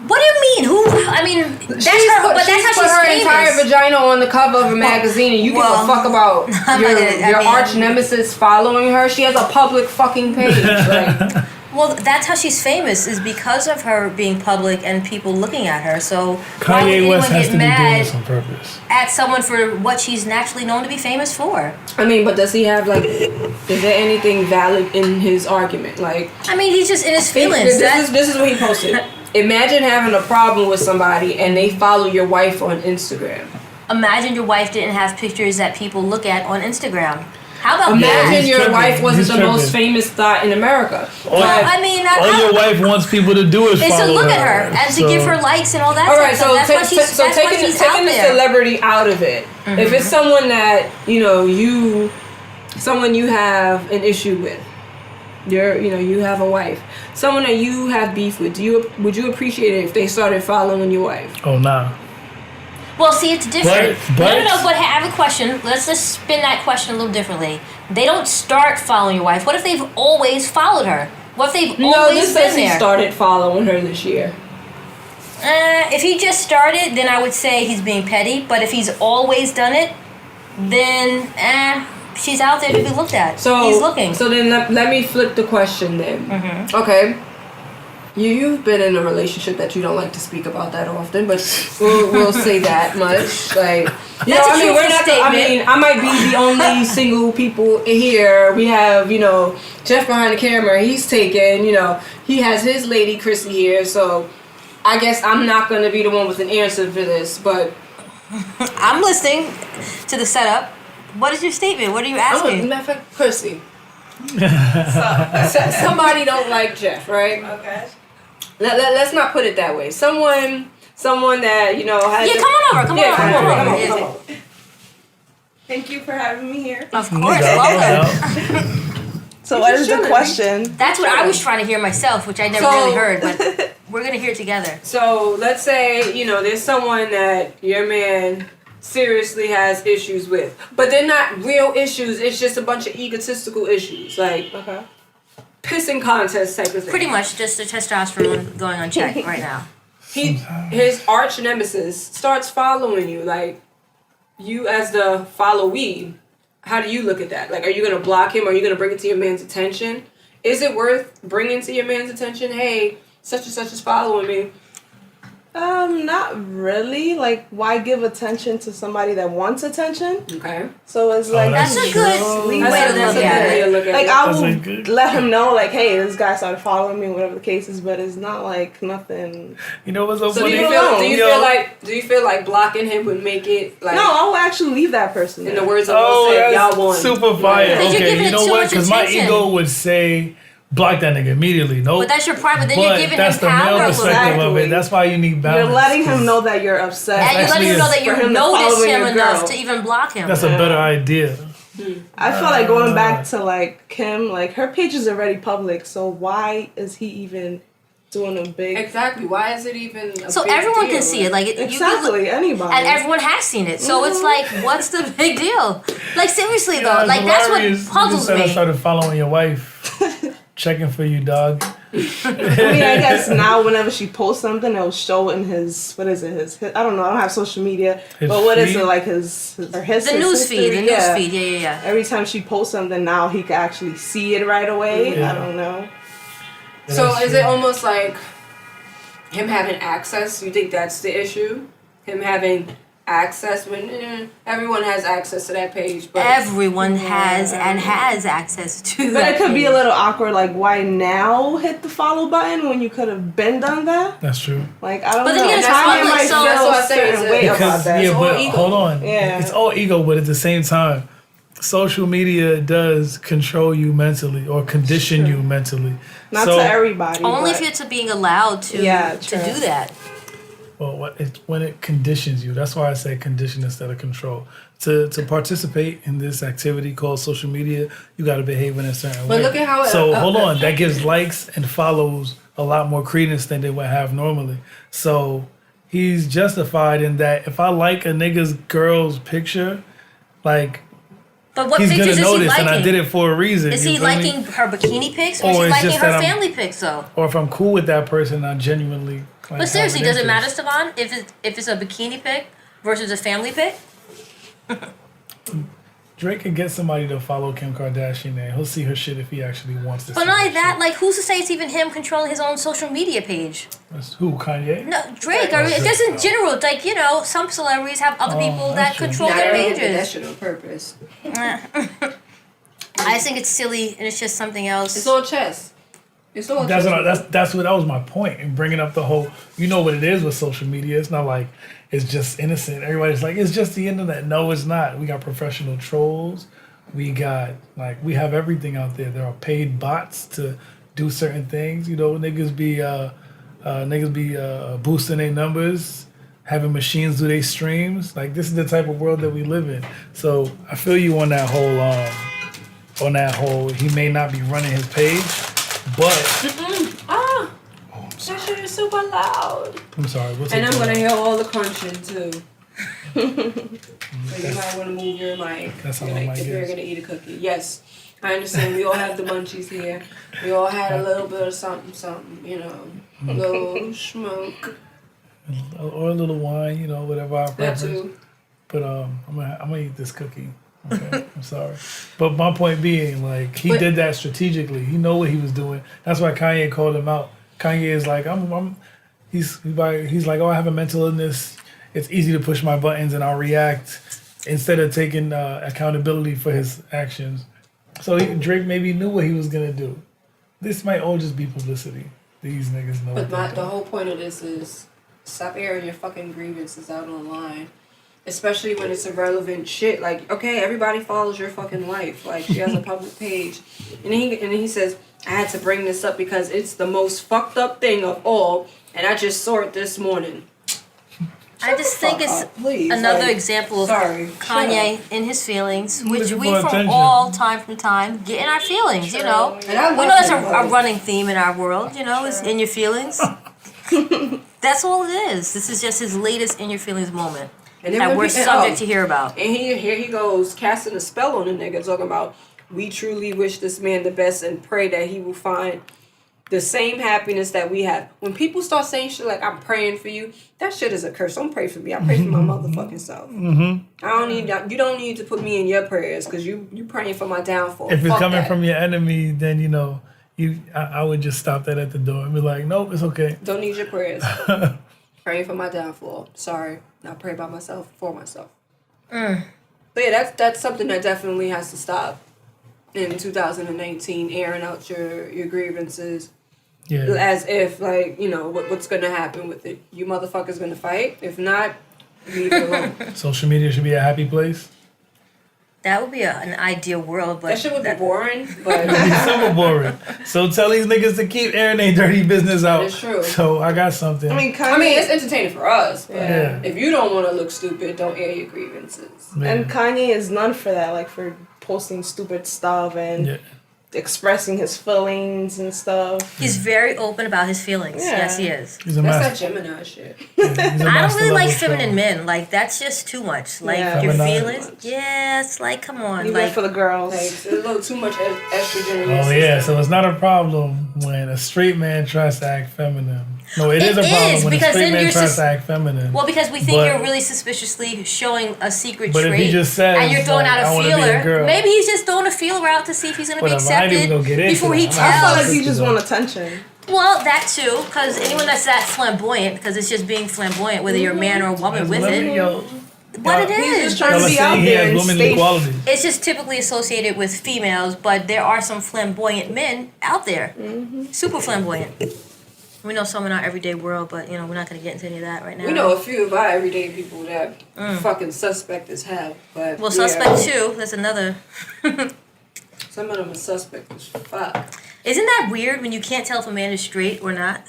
What do you mean? Who? I mean, that's her. But that's how put she's her famous. entire vagina on the cover of a magazine, and you give a fuck about I'm your, not gonna- I your mean- arch nemesis following her. She has a public fucking page. Like, Well, that's how she's famous, is because of her being public and people looking at her. So why would Kanye anyone West has get to be doing mad this on purpose. at someone for what she's naturally known to be famous for? I mean, but does he have like? Is there anything valid in his argument? Like, I mean, he's just in his feelings. this is what he posted. Imagine having a problem with somebody and they follow your wife on Instagram. Imagine your wife didn't have pictures that people look at on Instagram. How about Imagine that? he's your tripping. wife wasn't He's the most tripping. famous thought in America. Well, I mean, All your wife wants people to do is is follow to look at her and to give her likes and all that All stuff. right, so that's why she's, that's why taking she's out the there. celebrity out of it. If it's someone that someone you have an issue with, you have a wife, someone that you have beef with, would you appreciate it if they started following your wife? Oh, nah. Well, see, it's different. But- No, but I have a question. Let's just spin that question a little differently. They don't start following your wife. What if they've always followed her? What if they've No, always this been says he there? started following her this year. If he just started, then I would say he's being petty. But if he's always done it, then she's out there to be looked at. So he's looking. So then let me flip the question then. Okay. You've been in a relationship that you don't like to speak about that often, but we'll say that much. Like, you That's know, a I mean, we're truthful not. statement. I might be the only single people here. We have, Jeff behind the camera. He's taken. He has his lady Chrissy here. So, I guess I'm not going to be the one with an answer for this, but I'm listening to the setup. What is your statement? What are you asking? matter of fact, Chrissy. Somebody don't like Jeff, right? Okay. Let's not put it that way. Someone that has. Yeah, come on over. Come on. Come on. Thank you for having me here. Of No course, doubt, no welcome. doubt. So what is the question? That's what I was trying to hear myself, which I never So- really heard, but we're gonna hear it together. So let's say there's someone that your man seriously has issues with, but they're not real issues. It's just a bunch of egotistical issues, like Okay. pissing contest type of thing. Pretty much just the testosterone going on check right now. His arch nemesis starts following you, like you as the followee. How do you look at that? Like, are you gonna block him? Are you gonna bring it to your man's attention? Is it worth bringing to your man's attention? Hey, such and such is following me. Not really. Like, why give attention to somebody that wants attention? Okay. So it's like that's That's a good leave way it to That's look a at good way it. to look at like it. I That's will like good. let him know, like, hey, this guy started following me, whatever the case is, but it's not like nothing. You know what's so So do funny? you feel like blocking him would make it like No, I will actually leave that person. in there. the words of Oh, Will said, that's y'all won. super fire. Because you're Okay, giving you it know too what? much Because my attention. ego would say, block that nigga immediately. Nope. But that's your pride. But then But you're giving that's him the power. male a little perspective bit. of it. That's why you need balance. You're letting him 'cause know that you're upset. And you're letting actually him know is- that for you him to notice follow him your enough girl. to even block him. That's a better idea. I feel like going back to like Kim, like her page is already public, so why is he even doing a big? Exactly. Why is it even a So big everyone deal? can see it. Like you can look, Exactly, anybody. and everyone has seen it. So it's like, what's the big deal? Like seriously Yeah, though, it's like that's what hilarious. You puzzles just said I me. started following your wife, checking for you, dog. I mean, I guess now whenever she posts something, it'll show in his what is it? His I don't know. I don't have social media, His but what is feed? it like? His The his news feed, the history? news Yeah. feed. Yeah. Every time she posts something, now he can actually see it right away. Yeah. I don't know. So That's is true. it almost like him having access? You think that's the issue? Him having access when everyone has access to that page, but Everyone has access to But that it could be page. a little awkward. Like, why now hit the follow button when you could have been done that? That's true. Like, I don't But know. then again, it's Kanye public, might so- feel That's what I a say, certain is it- way about Because that. yeah, all but ego. hold on. Yeah. It's all ego, but at the same time, social media does control you mentally or condition you mentally. Not So, to everybody. Only but if you're to being allowed to Yeah, to true. do that. well, when it conditions you. That's why I say condition instead of control. To participate in this activity called social media, you got to behave in a certain But way. look at how it- So hold on, that gives likes and follows a lot more credence than they would have normally. So he's justified in that if I like a nigga's girl's picture, like But what he's pictures gonna is he notice, liking? and I did it for a reason. Is you he feel me? liking her bikini pics, or Or is he it's liking just her that I'm- family pics though? Or if I'm cool with that person, I genuinely. Like, But seriously, have an does it matter, interest. Stevan, if it's a bikini pic versus a family pic? Drake can get somebody to follow Kim Kardashian, and he'll see her shit if he actually wants to. But see not her only that, shit. like who's to say it's even him controlling his own social media page? That's who, Kanye? No, Drake. I mean, Drake. just in general, like some celebrities have other people that that's true. control not their everyone did that pages. shit on purpose. I just think it's silly, and it's just something else. It's all chess. It's all That's chess. what that was my point in bringing up the whole. You know what it is with social media. It's not like it's just innocent. Everybody's like it's just the internet. No, it's not. We got professional trolls. We got we have everything out there. There are paid bots to do certain things. You know, niggas be boosting their numbers, having machines do their streams. Like this is the type of world that we live in. So I feel you on that whole. He may not be running his page, but That shit is super loud. I'm sorry. What's And it I'm gonna called? hear all the crunching too. So you might want to move your mic. That's how You're my gonna- mic if you're is. gonna eat a cookie. Yes, I understand. We all have the munchies here. We all had a little bit of something, you know, a little smoke. Or a little wine, you know, whatever our That preference. too. But I'm gonna eat this cookie. Okay, I'm sorry. But my point being, like, he But- did that strategically. He know what he was doing. That's why Kanye called him out. Kanye is like, he's like, oh, I have a mental illness. It's easy to push my buttons and I'll react instead of taking accountability for his actions. So Drake maybe knew what he was gonna do. This might all just be publicity. These niggas know. But what they're the doing. whole point of this is stop airing your fucking grievances out online. Especially when it's irrelevant shit. Like, okay, everybody follows your fucking wife. Like, she has a public page. And he says, I had to bring this up because it's the most fucked up thing of all. And I just saw it this morning. I just think Fuck it's up, please. another Like, example of sorry. Kanye in his feelings, which Looking we for from attention. all time from time get in our feelings, you know. And I We love know that's him, a but- running theme in our world, you know, is in your feelings. That's all it is. This is just his latest in your feelings moment And then that when we're he- subject to hear about. And here he goes casting a spell on the nigga, talking about we truly wish this man the best and pray that he will find the same happiness that we have. When people start saying shit like I'm praying for you, that shit is a curse. Don't pray for me. I pray for my motherfucking self. I don't need you don't need to put me in your prayers because you praying for my downfall. If it's Fuck coming that. from your enemy, then you know, I would just stop that at the door and be like, nope, it's okay. Don't need your prayers. Praying for my downfall. Sorry, not pray by myself, for myself. But yeah, that's something that definitely has to stop in 2019. Airing out your grievances, Yeah. as if like what's gonna happen with it. You motherfuckers gonna fight. If not, leave it alone. Social media should be a happy place. That would be an ideal world, but That shit would be boring, but It's super boring. So tell these niggas to keep airing their dirty business out. It's true. So I got something. I mean, Kanye, it's entertaining for us. But Yeah. if you don't want to look stupid, don't air your grievances. Man. and Kanye is known for that, like for posting stupid stuff and Yeah. expressing his feelings and stuff. he's very open about his feelings. Yeah. Yes, he is. He's a That's master. that Gemini shit. He's a I don't master really like level feminine troll. men. Like that's just too much. Like Yeah. your Feminine. feelings. Yes, like come on. Even Like for the girls. Like it's a little too much estrogen in your Oh system. yeah, so it's not a problem when a straight man tries to act feminine. No, it is a It problem is, when a because straight then man you're tries sus- to act feminine. well, because we think But- you're really suspiciously showing a secret But trait, if he just says, and you're throwing like, out I a wanna be a feeler. girl. Maybe he's just throwing a feeler out to see if he's going to be Whatever, I ain't even accepted gonna get into before he that. I feel tells. like you just want attention. Well, that too, because anyone that's that flamboyant, because it's just being flamboyant, whether you're a man or a woman with it. Yo, What it He's is. just trying y'all to are be out saying he there has and women stay. equality. It's just typically associated with females, but there are some flamboyant men out there. Super flamboyant. We know some in our everyday world, but we're not going to get into any of that right now. We know a few of our everyday people that fucking suspect as hell. But Well, yeah, suspect too. That's another. some of them are suspect as fuck. Isn't that weird when you can't tell if a man is straight or not?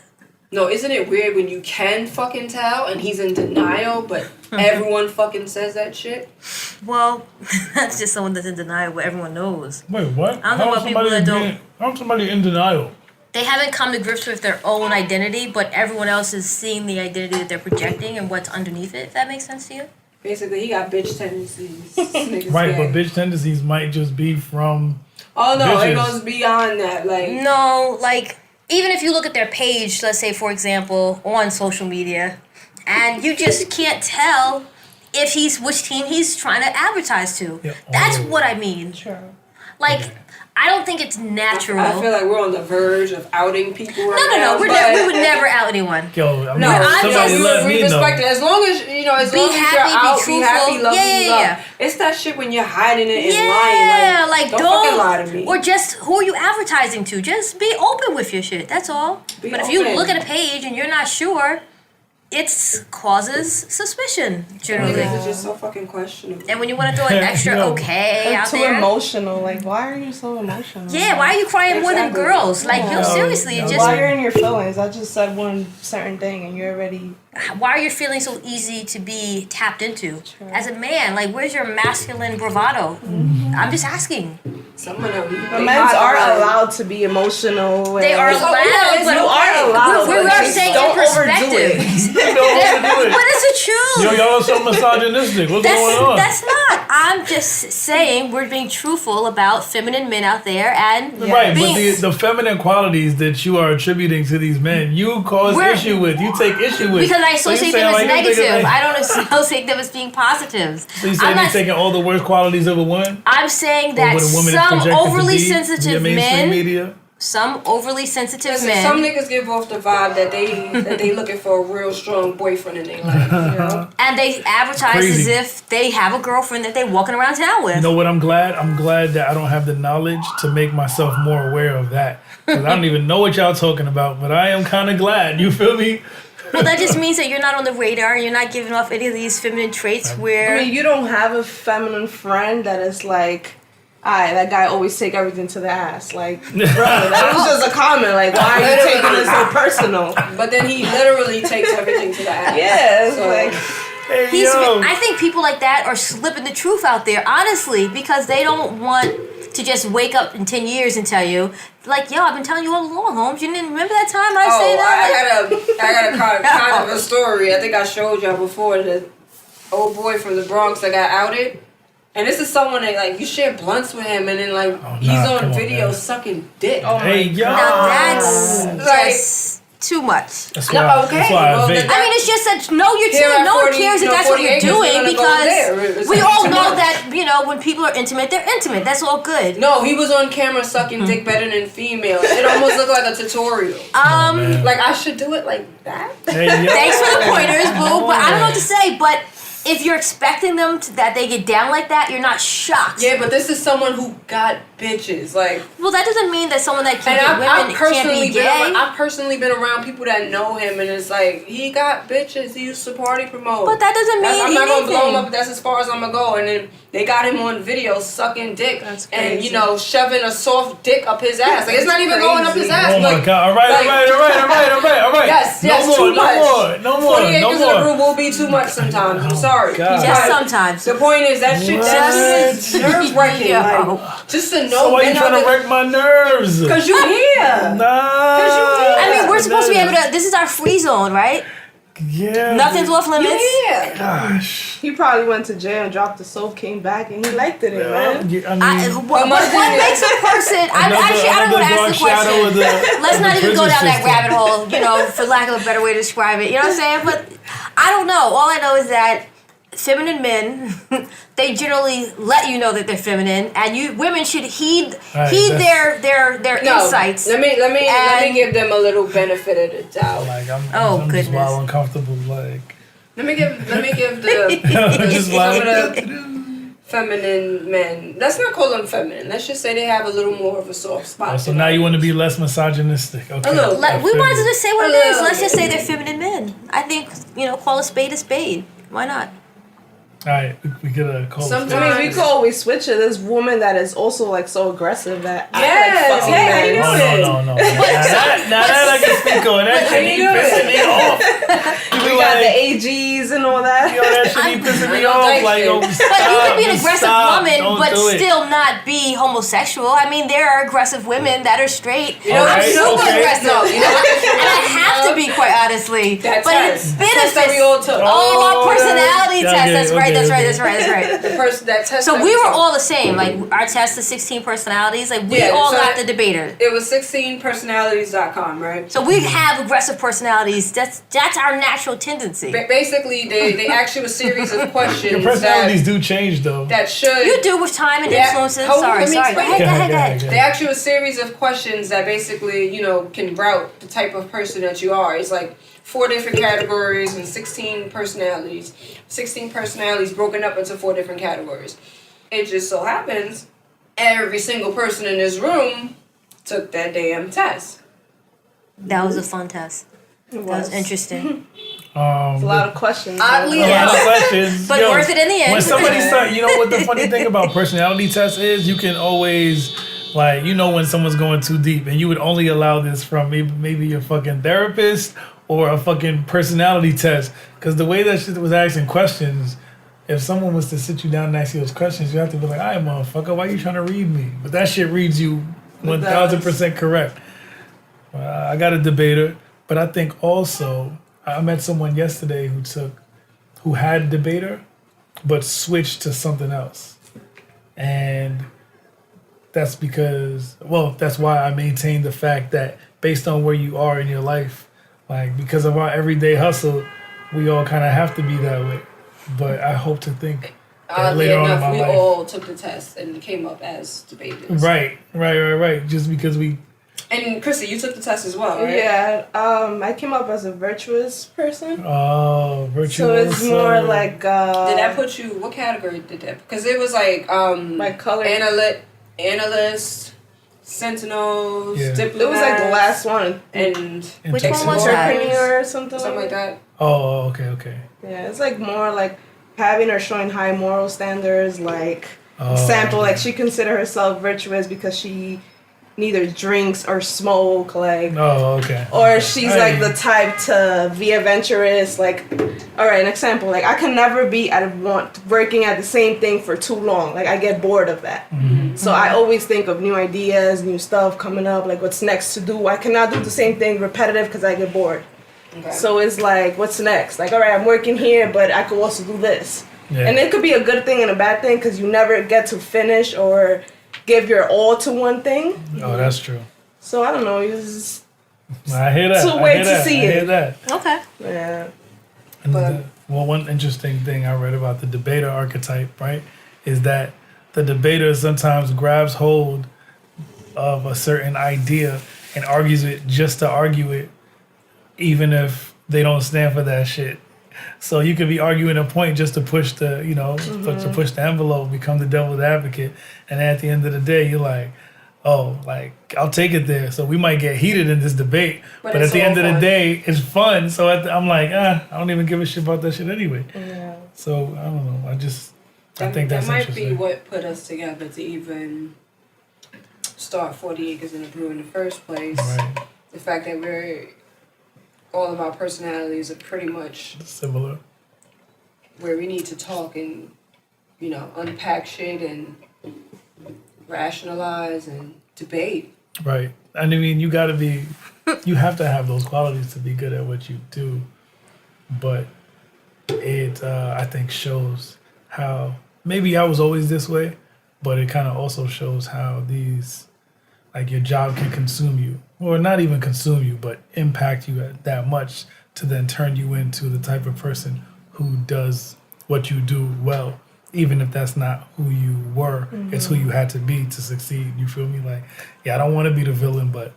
No, isn't it weird when you can fucking tell and he's in denial, but everyone fucking says that shit? Well, that's just someone that's in denial, but everyone knows. Wait, what? I don't know about people that don't- How's somebody in denial? They haven't come to grips with their own identity, but everyone else is seeing the identity that they're projecting and what's underneath it. If that makes sense to you? Basically, he got bitch tendencies. This nigga's Right, gay. but bitch tendencies might just be from. Oh no, it bitches. goes beyond that. Like, No, like even if you look at their page, let's say for example, on social media, and you just can't tell if he's which team he's trying to advertise to. Yeah, That's oh. what I mean. Sure. Like I don't think it's natural. I feel like we're on the verge of outing people right no, now. we but- would never out anyone. Yo, I mean, No, I'm somebody just- let we me know. respect it. As long as, as Be long as happy, you're be out, be truthful. happy, love Yeah, who you yeah, love. yeah. It's that shit when you're hiding it and Yeah, lying. like don't fucking lie to me. or just who are you advertising to? Just be open with your shit. That's all. Be But if you open. look at a page and you're not sure, it causes suspicion generally. Niggas are just so fucking questionable. And when you want to throw an extra Yo. okay They're out too there, emotional. Like, why are you so emotional? yeah, why are you crying more than Exactly. girls? Like, Yeah. seriously, No, just Why you're in your feelings? I just said one certain thing and you're already. why are your feelings so easy to be tapped into? True. As a man, like, where's your masculine bravado? I'm just asking. Some of them. The they men's hide are behind- allowed to be emotional. They are and- allowed, yeah, but You are allowed. we but are just saying don't in overdo perspective. it. You don't overdo it. But it's the truth. Yo, y'all are so misogynistic. What's going on? That's not. I'm just saying we're being truthful about feminine men out there and Right, but being, the feminine qualities that you are attributing to these men, you cause We're- issue with. You take issue with. because I So you associate saying, them as like, you negative. thinking, like- I don't associate them as being positives. So you I'm saying they're not. taking all the worst qualities of a woman? I'm saying Or that what a woman is some projected to overly be via sensitive mainstream men, media? some overly sensitive Listen, men. some niggas give off the vibe that they looking for a real strong boyfriend in their life. You know? And they advertise Crazy. as if they have a girlfriend that they're walking around town with. You know what I'm glad? I'm glad that I don't have the knowledge to make myself more aware of that. Because I don't even know what y'all talking about, but I am kind of glad. You feel me? Well, that just means that you're not on the radar and you're not giving off any of these feminine traits where. I mean, you don't have a feminine friend that is like, alright, that guy always take everything to the ass. Like, bro, that was just a comment. Like, why are you taking this so personal? But then he literally takes everything to the ass. Yeah, it's So- like, Hey, He's, yo. I think people like that are slipping the truth out there, honestly, because they don't want to just wake up in 10 years and tell you, like, yo, I've been telling you all along, Holmes. You didn't remember that time I said that? I got a kind of a story. I think I showed y'all before, the old boy from the Bronx that got outed. And this is someone that, like, you share blunts with him, and then, like, Oh, he's nah, on come on, video man. sucking dick. oh Hey, my yo. Now that's Like, just too much. That's No, why, okay, that's why I well, vape. then I mean, it's just that know your Here team. at No one 40 cares if no, that's what 40 you're acres, we're doing gonna go there. because It's we like all too know much. that when people are intimate, they're intimate. That's all good. No, he was on camera sucking dick better than females. It almost looked like a tutorial. Man. Like I should do it like that. Hey, yo. Thanks for the pointers, boo. But I don't know what to say. But if you're expecting them that they get down like that, you're not shocked. Yeah, but this is someone who got bitches. Like, Well, that doesn't mean that someone that and can't get I've women can't personally be been gay. I've personally been around people that know him, and it's like he got bitches. He used to party promote. But that doesn't mean I'm not gonna blow him anything. up. That's as far as I'm gonna go. And then they got him on video sucking dick That's and crazy. shoving a soft dick up his ass. Like it's not even That's going up his crazy. ass. Oh my like, god! All right, like- all right. Yes, yes, no more, too much. no more, 40 no acres in a more. room will be too much sometimes. I'm sorry. God. Just But sometimes. the point is that shit is nerve wracking. Yo. Like, just to know. So why you men trying to are wreck my nerves? Because you here. Nah. I mean, we're supposed to be able to. This is our free zone, right? Yeah. Nothing's off You limits. here. Gosh. He probably went to jail and dropped the soap, came back, and he liked it, man. Yeah, I mean, What makes a person? I don't want to ask the question. Let's not even go down that rabbit hole, for lack of a better way to describe it. You know what I'm saying? But I don't know. All I know is that feminine men, they generally let you know that they're feminine, and women should heed their No, insights. Let me And- give them a little benefit of the doubt. like I'm just goodness. wild uncomfortable. Like Let me give the just some wild. of the feminine men. Let's not call them feminine. Let's just say they have a little more of a soft spot. So now you want to be less misogynistic? Okay. A little. I We feel might as you. well just say what it A is. little Let's just bit. say they're feminine men. I think, call a spade a spade. Why not? All right, we could call. Sometimes- I mean, we could always switch it. There's woman that is also like so aggressive that Yes, I like hey, how you men. doing? No. Now that I can speak on. That shit be pissing me off. You We be got the like, AGs and all that. yo, that shit be pissing me I don't off. like Like, it. yo, But you can be an just aggressive stop. woman, Don't but do it. still not be homosexual. I mean, there are aggressive women that are straight. You know, I'm Okay, super okay. aggressive. No, you know what? And I have to be, quite honestly. That but test. it The test that we benefits. all took. Oh, our personality Yeah, test. okay, That's right. okay, That's right. okay. That's right. That's right. The person that test. So that we were took. all the same. Like our test is 16 personalities. Like we Yeah, all so got that- the debater. It was 16personalities.com, right? So we have aggressive personalities. That's our natural tendency. Basically, they asked you a series of questions Your personalities do change though. that should. You do with time and Yeah. influences. Hold on, Sorry. let me Go explain. ahead. Go ahead. Go ahead. They ask you a series of questions that basically, can route the type of person that you are. It's like 4 different categories and 16 personalities. 16 personalities broken up into 4 different categories. It just so happens every single person in this room took that damn test. That was a fun test. That was interesting. A lot of questions. Oddly A lot enough. of questions. But worth it in the end. When somebody start, what the funny thing about personality tests is, you can always, like, when someone's going too deep, and you would only allow this from maybe your fucking therapist or a fucking personality test, because the way that shit was asking questions, if someone was to sit you down and ask you those questions, you have to be like, "All right, motherfucker, why you trying to read me?" But that shit reads you 1000% correct. I got a debater, but I think also I met someone yesterday who had a debater, but switched to something else, and that's that's why I maintain the fact that based on where you are in your life, like because of our everyday hustle, we all kind of have to be that way. But I hope to think that Oddly later on in enough, my we life, all took the test and came up as debaters. right. Just because we. And Chrissy, you took the test as well, right? Yeah, I came up as a virtuous person. Oh, virtuous. So it's more like Did that put you? What category did that? Because it was like my color. analyst, sentinels, Yeah. diplomat. It was like the last one, and Which one was that? entrepreneur or something like that. Oh, okay. Yeah, it's like more like having or showing high moral standards. Like Oh, example, like she consider herself virtuous because she neither drinks or smoke, like. Oh, okay. Or she's Hey. like the type to be adventurous. Like, all right, an example. Like, I can never be working at the same thing for too long. Like, I get bored of that. Mm-hmm. So I always think of new ideas, new stuff coming up. Like, what's next to do? I cannot do the same thing repetitive because I get bored. Okay. So it's like, what's next? Like, all right, I'm working here, but I could also do this. Yeah. And it could be a good thing and a bad thing because you never get to finish or give your all to one thing. Oh, that's true. So I don't know. It's I hear that. To I wait hear to that. see I hear it. that. Okay. Yeah. And But- well, one interesting thing I read about the debater archetype, right, is that the debater sometimes grabs hold of a certain idea and argues it just to argue it, even if they don't stand for that shit. So you could be arguing a point just to push the, to push the envelope, become the devil's advocate, and at the end of the day, you're like, oh, like I'll take it there. So we might get heated in this debate, but at it's the all end of the fun. day, it's fun. So I'm like, I don't even give a shit about that shit anyway. Yeah. So I don't know. I think that that's might interesting. be what put us together to even start 40 Acres in the Brew in the first place. Right. The fact that all of our personalities are pretty much Similar. where we need to talk and, unpack shit and rationalize and debate. Right. I mean, you have to have those qualities to be good at what you do. But it, I think, shows how maybe I was always this way, but it kind of also shows how your job can consume you. Or not even consume you, but impact you that much to then turn you into the type of person who does what you do well. Even if that's not who you were, it's who you had to be to succeed. You feel me? Like, yeah, I don't want to be the villain, but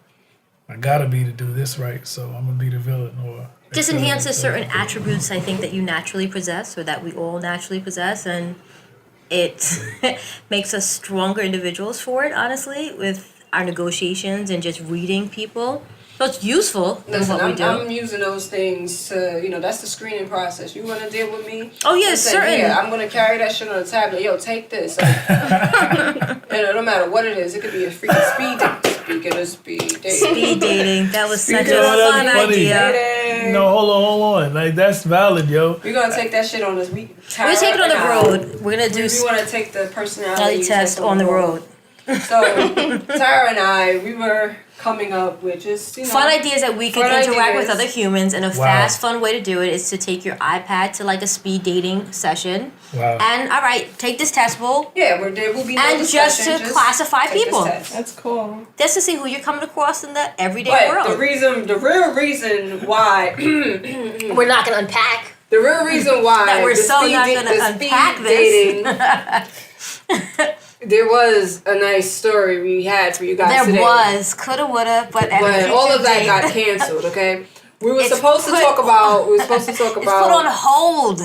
I gotta be to do this right, so I'm gonna be the villain. Or Just enhances certain attributes I think that you naturally possess, or that we all naturally possess, and it makes us stronger individuals for it, honestly, with our negotiations and just reading people. So it's useful in Listen, what we do. I'm using those things to, that's the screening process. You want to deal with me? Oh, yeah, Listen, certain. Yeah, I'm going to carry that shit on a tablet. Yo, take this. And no matter what it is, it could be a freaking speed date. Speaking of speed dating. Speed dating. That was such a Speaking of that, fun funny. idea. Dating. No, hold on. Like, that's valid, yo. We're going to take that shit on this week. We're taking it on the road. We're going to do We want to take the personality personality test on the road. So, Tara and I, we were coming up with just, Fun ideas that we can fun interact with ideas. other humans, and a Wow. fast, fun way to do it is to take your iPad to like a speed dating session. Wow. And all right, take this test bowl, Yeah, there will be no and just discussion, to classify take this people. test. That's cool. Just to see who you're coming across in the everyday But world. the real reason why, We're not gonna unpack. the real reason why That we're the so speed not da- gonna the unpack speed this. dating, there was a nice story we had for you guys There today. was, coulda, woulda, but at a But all future of that date, got canceled, okay? We were It's supposed to put- talk about. it's put on hold.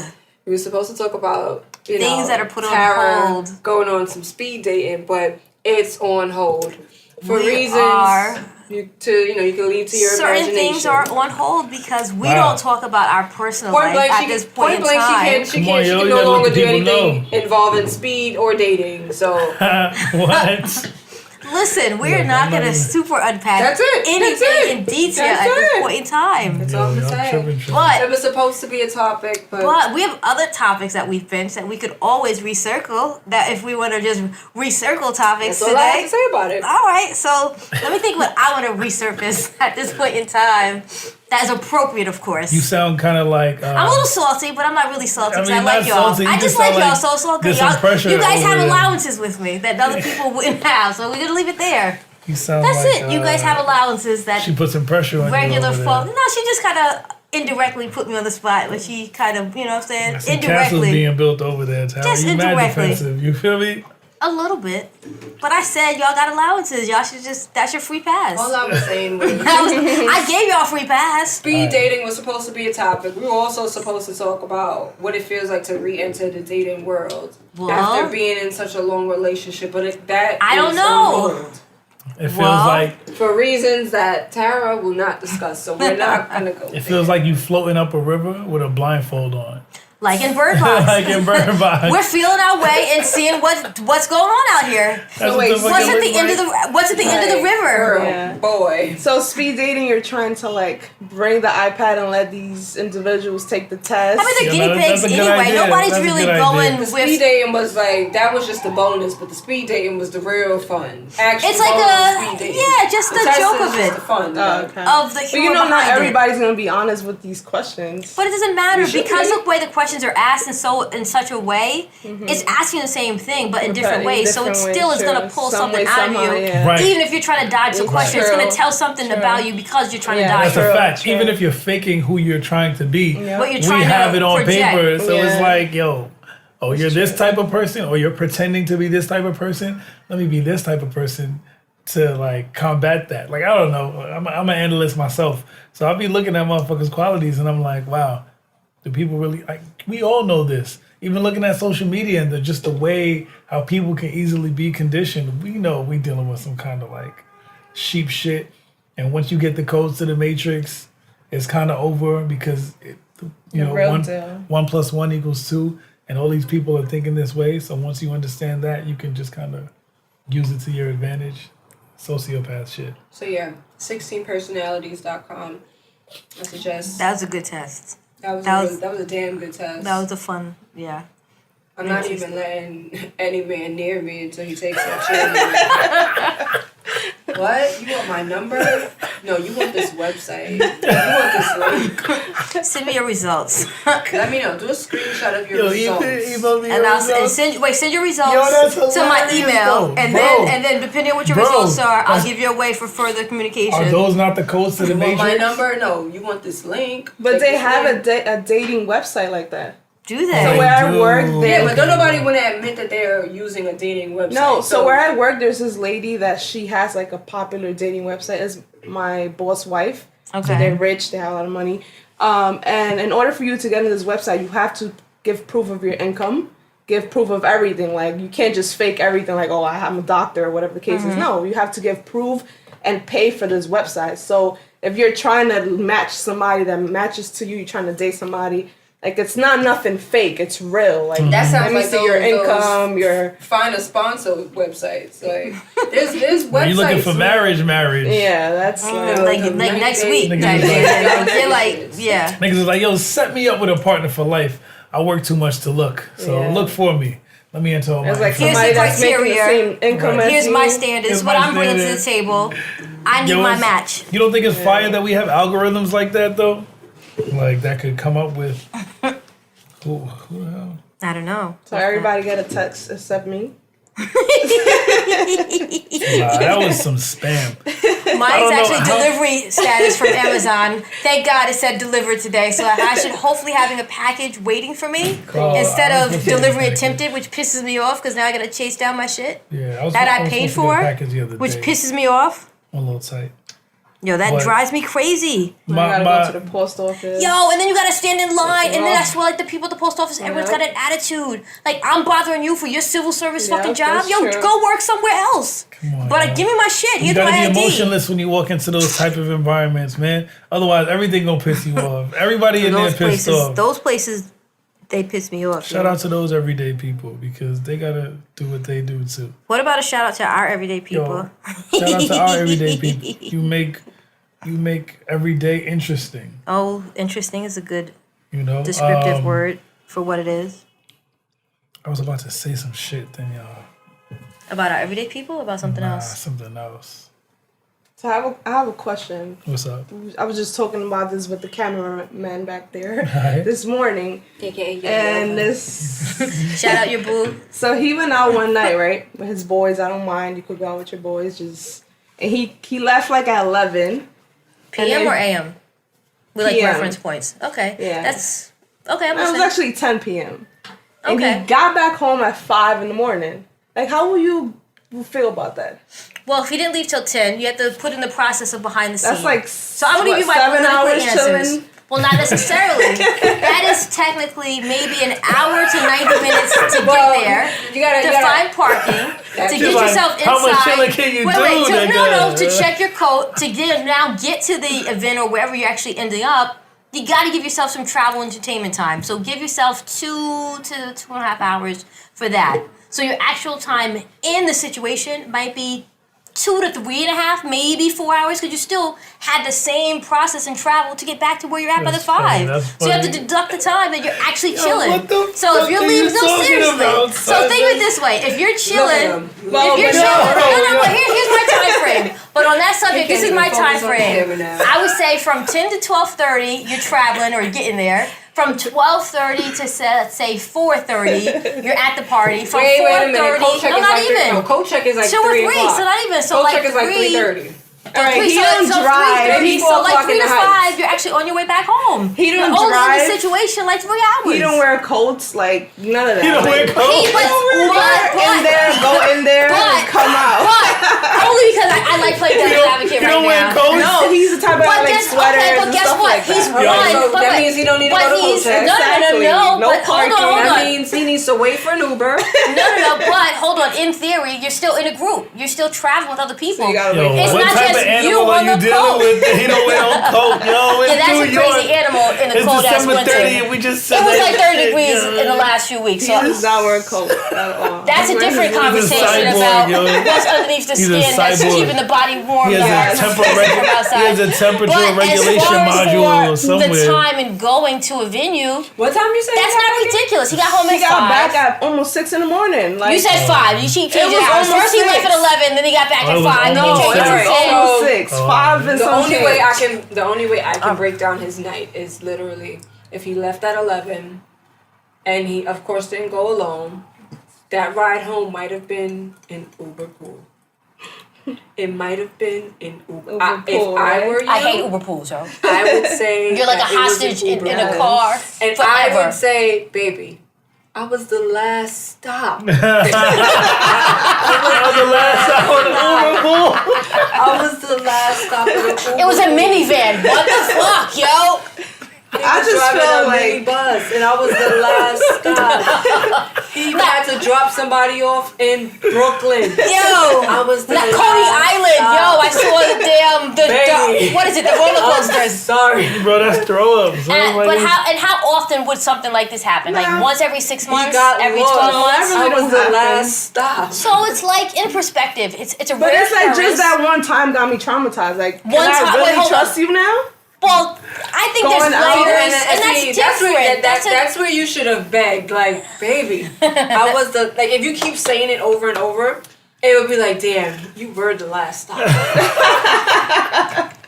We were supposed to talk about Things that are put on Tara hold. going on some speed dating, but it's on hold for We reasons are- you can leave to your Certain imagination. things are on hold because we Wow. don't talk about our personal Point life blank, at this point in time. she Come on, yo, can you no gotta let longer the do people anything know. involving speed or dating. So What? Listen, we're Look, not I'm going to not even- super unpack That's it. anything That's it. in detail That's at this it. point in time. that's all I'm Yo, y'all saying. tripping. But It was supposed to be a topic, But we have other topics that we've benched that we could always recircle. That if we want to just recircle topics that's all I have today. to say about it. All right, so let me think what I want to resurface at this point in time. That is appropriate, of course. You sound kind of like. I'm a little salty, but I'm not really salty I because mean, I like not y'all. salty, you I just just like sound y'all like so salty. there's some Y'all, pressure you guys over have there. allowances with me that other people wouldn't have, so we're gonna leave it there. You sound That's like, it. You guys have allowances that She put some pressure on regular you over folk. there. No, she just kind of indirectly put me on the spot, but she kind of, you know what I'm saying, Some castles indirectly. being built over there, Tara. Just You mad indirectly. defensive. You feel me? A little bit. But I said y'all got allowances. Y'all should just, that's your free pass. All I was saying was I gave y'all a free pass. speed dating was supposed to be a topic. We were also supposed to talk about what it feels like to re-enter the dating world Well, after being in such a long relationship. But I don't is know. on hold It feels Well, like for reasons that Tara will not discuss. So we're not gonna go. it feels like you floating up a river with a blindfold on. Like in Bird Box. Like in Bird Box. We're feeling our way and seeing what's going on out here. That's wait, what the What's fucking- at the end of the river? Girl, Yeah. boy. So speed dating, you're trying to like bring the iPad and let these individuals take the test. I mean, they're Yeah, guinea that's pigs a good anyway. idea. Nobody's That's a really good idea. going The with. speed dating was like that was just the bonus, but the speed dating was the real fun. Actually, It's like speed dating. just the test joke is of just it. the fun. Oh, okay. Of the But humor you know, not behind it. everybody's gonna be honest with these questions. But it doesn't matter You should because be. of the way the questions questions are asked in such a way, it's asking the same thing, but in different ways. So it still is going to pull something out of you. Yeah. Right. Even if you're trying to dodge the question, it's going to tell something about you because you're trying to dodge That's a it. fact. Even if you're faking who you're trying to be, What you're we trying have to it on project. paper. So it's Yeah. like, yo, oh, you're this type of person, or you're pretending to be this type of person. Let me be this type of person to like combat that. Like, I don't know. I'm an analyst myself, so I'll be looking at motherfuckers' qualities, and I'm like, wow, do people really? Like, we all know this. Even looking at social media and just the way how people can easily be conditioned, we know we dealing with some kind of like sheep shit. And once you get the codes to the matrix, it's kind of over because you know, real deal. 1 + 1 = 2, and all these people are thinking this way. So once you understand that, you can just kind of use it to your advantage. Sociopath shit. So yeah, 16personalities.com. I suggest That was a good test. that was a damn good test. That was a fun, yeah. I'm not even letting any man near me until he takes that shit. What? You want my number? No, you want this website. You want this link. Send me your results. Let me know. Do a screenshot of your results. And send your results that's to my hilarious, email, though. and Bro. then depending on what your Bro, results are, I'll that's- give you a way for further communication. Are those not the codes to the You want matrix? my number? No, you want this link. But Take they this have link. a dating website like that. Do So they? where I do. work, Yeah, but don't Okay. nobody want to admit that they're using a dating website. No, so where I work, there's this lady that she has like a popular dating website. Is my boss' wife. So Okay. they're rich. They have a lot of money. And in order for you to get into this website, you have to give proof of your income, give proof of everything. Like you can't just fake everything. Like I'm a doctor or whatever the case is. No, you have to give proof and pay for this website. So if you're trying to match somebody that matches to you, you're trying to date somebody. Like it's not nothing fake. It's real. Like That sounds let me like see your those- income, your find a sponsor websites. Like there's websites. Are you looking for marriage? yeah. That's like next week. Niggas Type is shit. like- Like, you're like, yeah. Niggas is like, yo, set me up with a partner for life. I work too much to look, so Yeah. look for me. Let me enter all my it's like Here's somebody the that's making the criteria. same income Right. as Here's you. my standards. Here's What my I'm bringing to the standards. table. I need Yo, my it's- match. You don't think it's fire that we have algorithms like that though? Like that could come up with who the hell? I don't know. So everybody get a text except me. Nah, that was some spam. Mine's know actually how- delivery status from Amazon. Thank God it said delivered today, so I should hopefully having a package waiting for me Oh, instead I was of looking at delivery the package. attempted, which pisses me off because now I gotta chase down my shit Yeah, I was that I was paid supposed to get a for, package the other which day. pisses me off. On a little tight. Yo, that What? drives me crazy. You gotta go to the post office. Yo, and then you gotta stand in line, and then I swear, like the people at the post office, everyone's Yeah. got an attitude. Like I'm bothering you for your civil service Yeah, fucking job. that's Yo, true. go work somewhere else. on, But yo. give me my shit. You Here's gotta my be ID. emotionless when you walk into those type of environments, man. Otherwise, everything gonna piss you off. Everybody in there pissed off. Those places, they piss me off. Shout yo. out to those everyday people because they gotta do what they do too. What about a shout out to our everyday people? Shout out to our everyday people. You make every day interesting. Oh, interesting is a good You know, descriptive word for what it is. I was about to say some shit, then y'all. About our everyday people, or about something else. Something else. So I have a question. What's up? I was just talking about this with the cameraman back there Alright. this morning, and this. Shout out your boo. So he went out one night, right, with his boys. I don't mind. You could go out with your boys. And he left like at 11. PM or AM? We like PM. reference points. Okay. Yeah. That's okay. I'm It was listening. actually 10 p.m. And Okay. he got back home at 5 in the morning. Like, how will you feel about that? Well, if he didn't leave till 10, you have to put in the process of behind the scenes. That's like So I'm gonna give you my 7 political hours answers. chilling. Well, not necessarily. That is technically maybe an hour to 90 minutes to get there. You gotta To find parking, to get like, yourself inside. how much chilling can you do, nigga? to check your coat, to get to the event or wherever you're actually ending up. You got to give yourself some travel entertainment time. So give yourself 2 to 2.5 hours for that. So your actual time in the situation might be 2 to 3.5, maybe 4 hours, because you still had the same process and travel to get back to where you're at by the That's funny, 5. that's So you have to funny. deduct the time that you're actually chilling. what the So if fuck you're are leaving, you no, talking seriously. about, So son? think of it this way: if you're chilling, Well, if you're but chilling, no, but here's my time frame. But on that subject, this is can't my even time focus on the camera frame. now. I would say from 10 to 12:30, you're traveling or getting there. from 12:30 to say 4:30, you're at the party. From Wait a 4:30, minute. Coat check no, is not like even. No, coat check is like 2 or 3 3, o'clock. so not even. So Coat like check is like 3. 3:30. All right, he don't drive. 3:30, so 4 like o'clock 3 in to the house. 5, you're actually on your way back home. He don't You're only in drive. the situation like 3 hours. He don't wear coats, like none of that. You don't wear Like, coats? He, but, in there, go in there, but- come out. but only because I like playing devil's advocate You right don't wear now. coats? No, he's the type of guy But like guess, sweaters okay, but and guess stuff what? like He's that. one. So but, that means he don't need to but go to he's, coat check. Exactly. No, No but hold parking. on, hold That on. means he needs to wait for an Uber. No, but hold on. In theory, you're still in a group. You're still traveling with other people. So you gotta Yo, wait. It's what not type just of you animal on are you the dealing coat. with that he don't wear no coat? Yo, it's Yeah, that's New a York. crazy animal in the It's cold ass December winter. 30th. We just said It was that like 30 shit, degrees yo. in the last few weeks. He So does not wear a coat at all. that's a different conversation cyborg, about yo. what's underneath the He's a skin that's cyborg. keeping the body warm. He has from a temperature from outside. he has a temperature But regulation as far module or as for somewhere. the time and going to a venue, What time you say? that's you got not back in? ridiculous. He got home He at got 5. back at almost 6 in the morning. Like, You said 5. You cheap changed It it was hours. almost First he left 6. at 11, then he got back Oh, at it was 5. almost You changed six. it Alright, to almost so- 6. Oh, 5 and The some only way change. the only way I can break down his night is literally if he left at 11, and he of course didn't go alone. That ride home might have been an Uber pool. It might have been an Uber. Uber If pool, I right? were you, I hate Uber pools, yo. I would say You're like a that it was an hostage in Uber a pool. car and forever. I would say, baby, I was the last stop. That was the last time on the Uber pool. I was the last stop of the Uber. It was a minivan. What the fuck, yo? I just driving feel a like- minibus, and I was the last stop. He had to drop somebody off in Brooklyn. Yo. I was the Not last Coney Island, stop. yo. I saw the Baby. what is it? The roller I'm coasters. sorry. Bro, that's throw up. son. And, Like, but how often would something like this happen? Like Nah. once every 6 He months, got every lost. 12 months. really I was don't the happen. last stop. So it's like in perspective, it's a But rare it's like occurrence. just that one time got me traumatized. Like, can One I time- really wait, hold trust on. you now? Well, I think Going there's out layers, And and see, that's different. That's where you should have begged, like, baby. I was the like. If you keep saying it over and over, it would be like, damn, you were the last stop.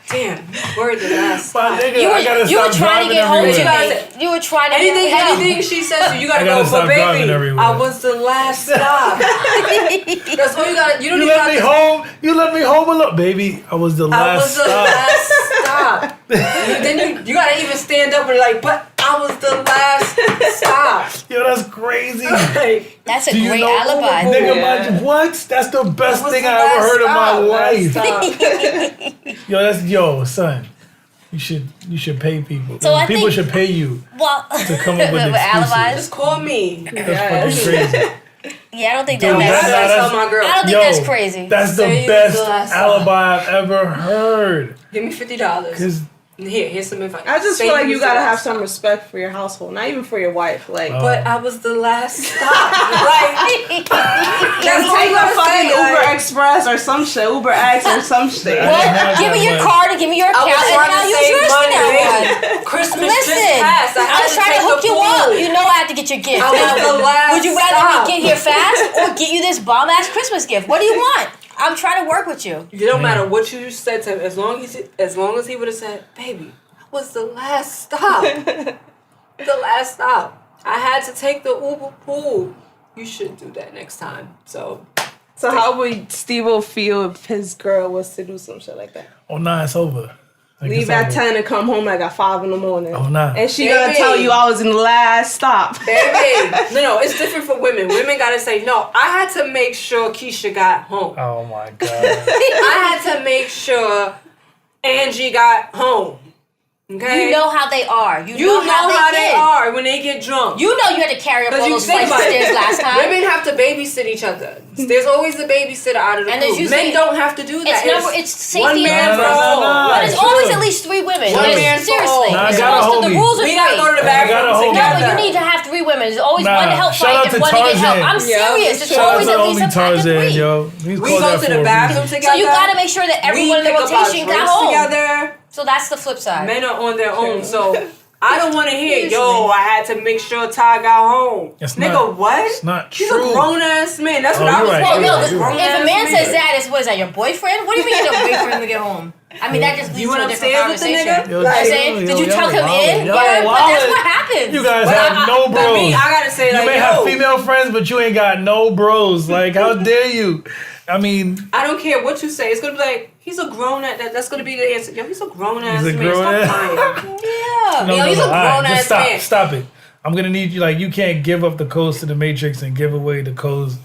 Damn, you were the last my stop. nigga, you I gotta were, you were stop trying to driving get home everywhere. today. You were trying to Anything, get home. anything she says, you gotta I gotta go. stop But driving baby, everywhere. I was the last stop. That's all you got. You don't You even let me have to. home. You let me home alone, baby. I was the I last was the stop. last stop. Then you gotta even stand up and like, but I was the last stop. Yo, that's crazy. Like, That's a Do you great know alibi. Uber Nigga, Yeah. what? That's the best was thing the I ever last heard in my stop, life. last stop. Yo, son. You should pay people. So I People think- should pay you Well, to come up with alibis. Just call me. That's fucking crazy. Yeah, I don't think Dude, that That's makes what I that's- tell my girl. I don't think Yo, that's crazy. That's the Say best the last alibi I've ever heard. Give me $50. Cause Here's some advice. I just Say feel like you you was the gotta have last some stop. respect for your household, not even for your wife. Like, Oh. But I was the last stop. Like, just all take you a gotta fucking say, Uber like- Express or some shit, Uber X or some shit. I Well, didn't have give me that your much. card and give me your I account, was and then trying I'll to use save yours for money, that baby. one. Christmas Listen, just passed. I was trying to hook you up. You know I had to get your gift. I was the last Would you rather stop. me get here fast or get you this bomb ass Christmas gift? What do you want? I'm trying to work with you. It don't matter what you said to him, as long as he would have said, "Baby, I was the last stop, the last stop. I had to take the Uber pool. You should do that next time." So So how would Steve feel if his girl was to do some shit like that? Oh nah, it's over. Like, Leave it's at over. 10 and come home like at 5 in the morning. Oh nah. And she Baby. gonna tell you I was in the last stop. baby, no, it's different for women. Women gotta say, "No, I had to make sure Keisha got home. Oh my god. I had to make sure Angie got home." Okay, You know how they are. You You know know how they get. are when they get drunk. You know you had to carry up Because all you those think flights of about stairs it. last time. Women have to babysit each other. There's always a babysitter out of the And there's group. usually- Men don't have to do that. It's safety one and man for No, no, no, all. no. But it's Sure. always at least 3 women. One There's- man for seriously. all. Nah, I It's got a supposed to- the homie. rules are We gotta go to the straight. I got a bathroom homie. No, but together. you need to have 3 women. There's always Nah, one to help shout fight out and to one to get help. Tarzan. I'm Yeah, serious. It's shout Shout out always to at the least homie a pack of 3. Tarzan, yo. He's We called go that to for the a bathroom reason. together. So you gotta make sure that everyone in the pick up our rotation got drinks home. together. So that's the flip side. Men are on their own, so I don't want to hear, Usually. "Yo, I had to make sure Ty got home." It's Nigga, not- what? it's not He's true. a grown ass man. That's Oh, what I you're was. right, Well, you're no, right, you're right. if a Grown-ass man says man. that, what is that, your boyfriend? What do you mean you're boyfriend to get home? I mean, that just leads You to a went different upstairs with the conversation. nigga? Yo, You know what I'm Like, saying? yo, Did you y'all tuck him wildin'. in? Y'all Yeah, but that's wildin'. what happened. friends. You guys But have no bros. I mean, I gotta say, you like, may yo, have female friends, but you ain't got no bros. Like, how dare you? I mean, I don't care what you say. It's gonna be like, he's a grown ass. That's gonna be the answer. Yo, he's a grown ass He's a man. grown Stop ass- lying. Yeah. Yo, he's a All right, grown just ass stop, man. Stop it. I'm gonna need you. Like, you can't give up the codes to the Matrix and give away the codes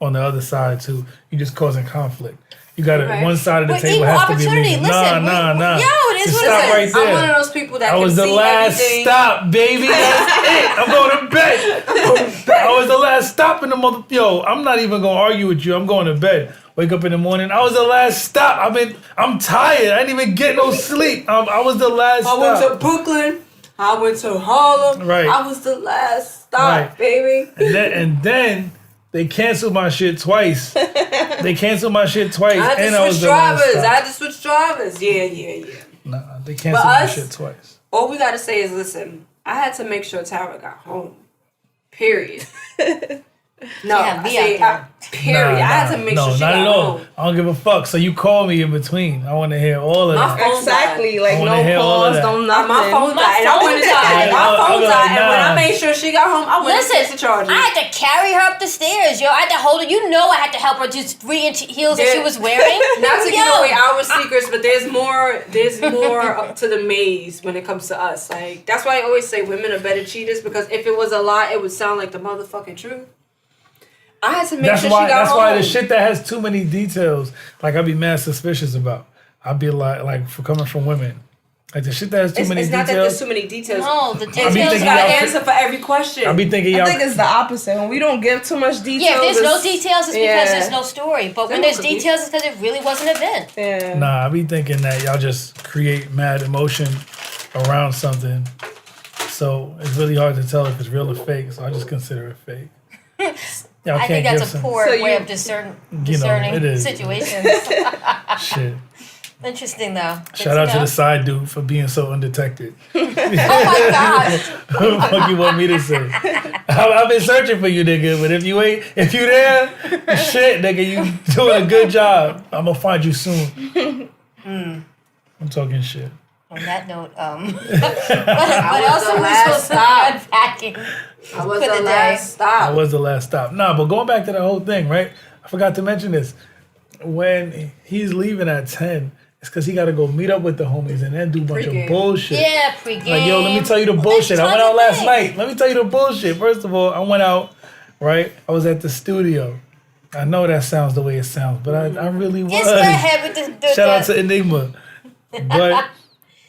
on the other side too. You just causing conflict. You got to Right. one side of the But table equal has to be opportunity. legal. Listen, Nah. yo, it is Just what it stop is. right there. I'm one of those people that I can was the see last everything. stop, baby. That's it. I'm going to bed. I was the last stop in the mother. Yo, I'm not even gonna argue with you. I'm going to bed. Wake up in the morning. I was the last stop. I'm tired. I didn't even get no sleep. I was the last I went to stop. Brooklyn. I went to Harlem. Right. I was the last stop, Right. baby. And then they canceled my shit twice. They canceled my shit twice. I had and to I was switch the last drivers. stop. I had to switch drivers. Yeah. Nah, they canceled But my us- shit twice. All we gotta say is, listen, I had to make sure Tara got home. Period. No, Yeah, I be say, out period. I had to make sure she not got at all. home. I don't give a fuck. So you call me in between. I want to hear all of My that. phone Exactly. I Like wanna hear no all of pause, that. no nothing. My phone My died. I phone went died. inside. My I'll phone be like, died, and when I nah. made sure she got home, I went and fixed the charger. I had to carry her up the stairs, yo. I had to hold her. You know, I had to help her just 3-inch heels that she Yeah. was wearing. Not to give Yo. away our secrets, but there's more up to the maze when it comes to us. Like, that's why I always say women are better cheaters, because if it was a lie, it would sound like the motherfucking truth. I had to make That's sure why. she got That's home. why the shit that has too many details, like I'd be mad suspicious about. I'd be like for coming from women, like the shit that has too many It's not that there's details. too many details. No, the I be details You thinking got got to y'all- answer for every question. I'd be thinking I y'all. think it's the opposite. When we don't give too much detail. Yeah, if there's no it's- details, it's because Yeah. there's no story. But when There there's could be. details, it's because it really was an event. Yeah. Nah, I be thinking that y'all just create mad emotion around something. So it's really hard to tell if it's real or fake. So I just consider it fake. Y'all I think give that's a some poor So way you- of discerning it is. situations. shit. Interesting though. Shout out to the side dude for being so undetected. Oh my god. What the fuck you want me to say? I've been searching for you, nigga. But if you there, shit, nigga, you doing a good job. I'm gonna find you soon. I'm talking shit. On that note, what was else the are we last supposed to stop. be unpacking? I was for the the last day. I stop. was the last stop. Nah, but going back to the whole thing, right? I forgot to mention this. When he's leaving at 10, it's because he got to go meet up with the homies and then do a bunch Pregame. of bullshit. Yeah, pregame. Like, yo, let me tell you the Well, bullshit. there's I went tons out of last things. night. Let me tell you the bullshit. First of all, I went out, right? I was at the studio. I know that sounds the way it sounds, but I really was. Just go ahead with the Shout out to Enigma. But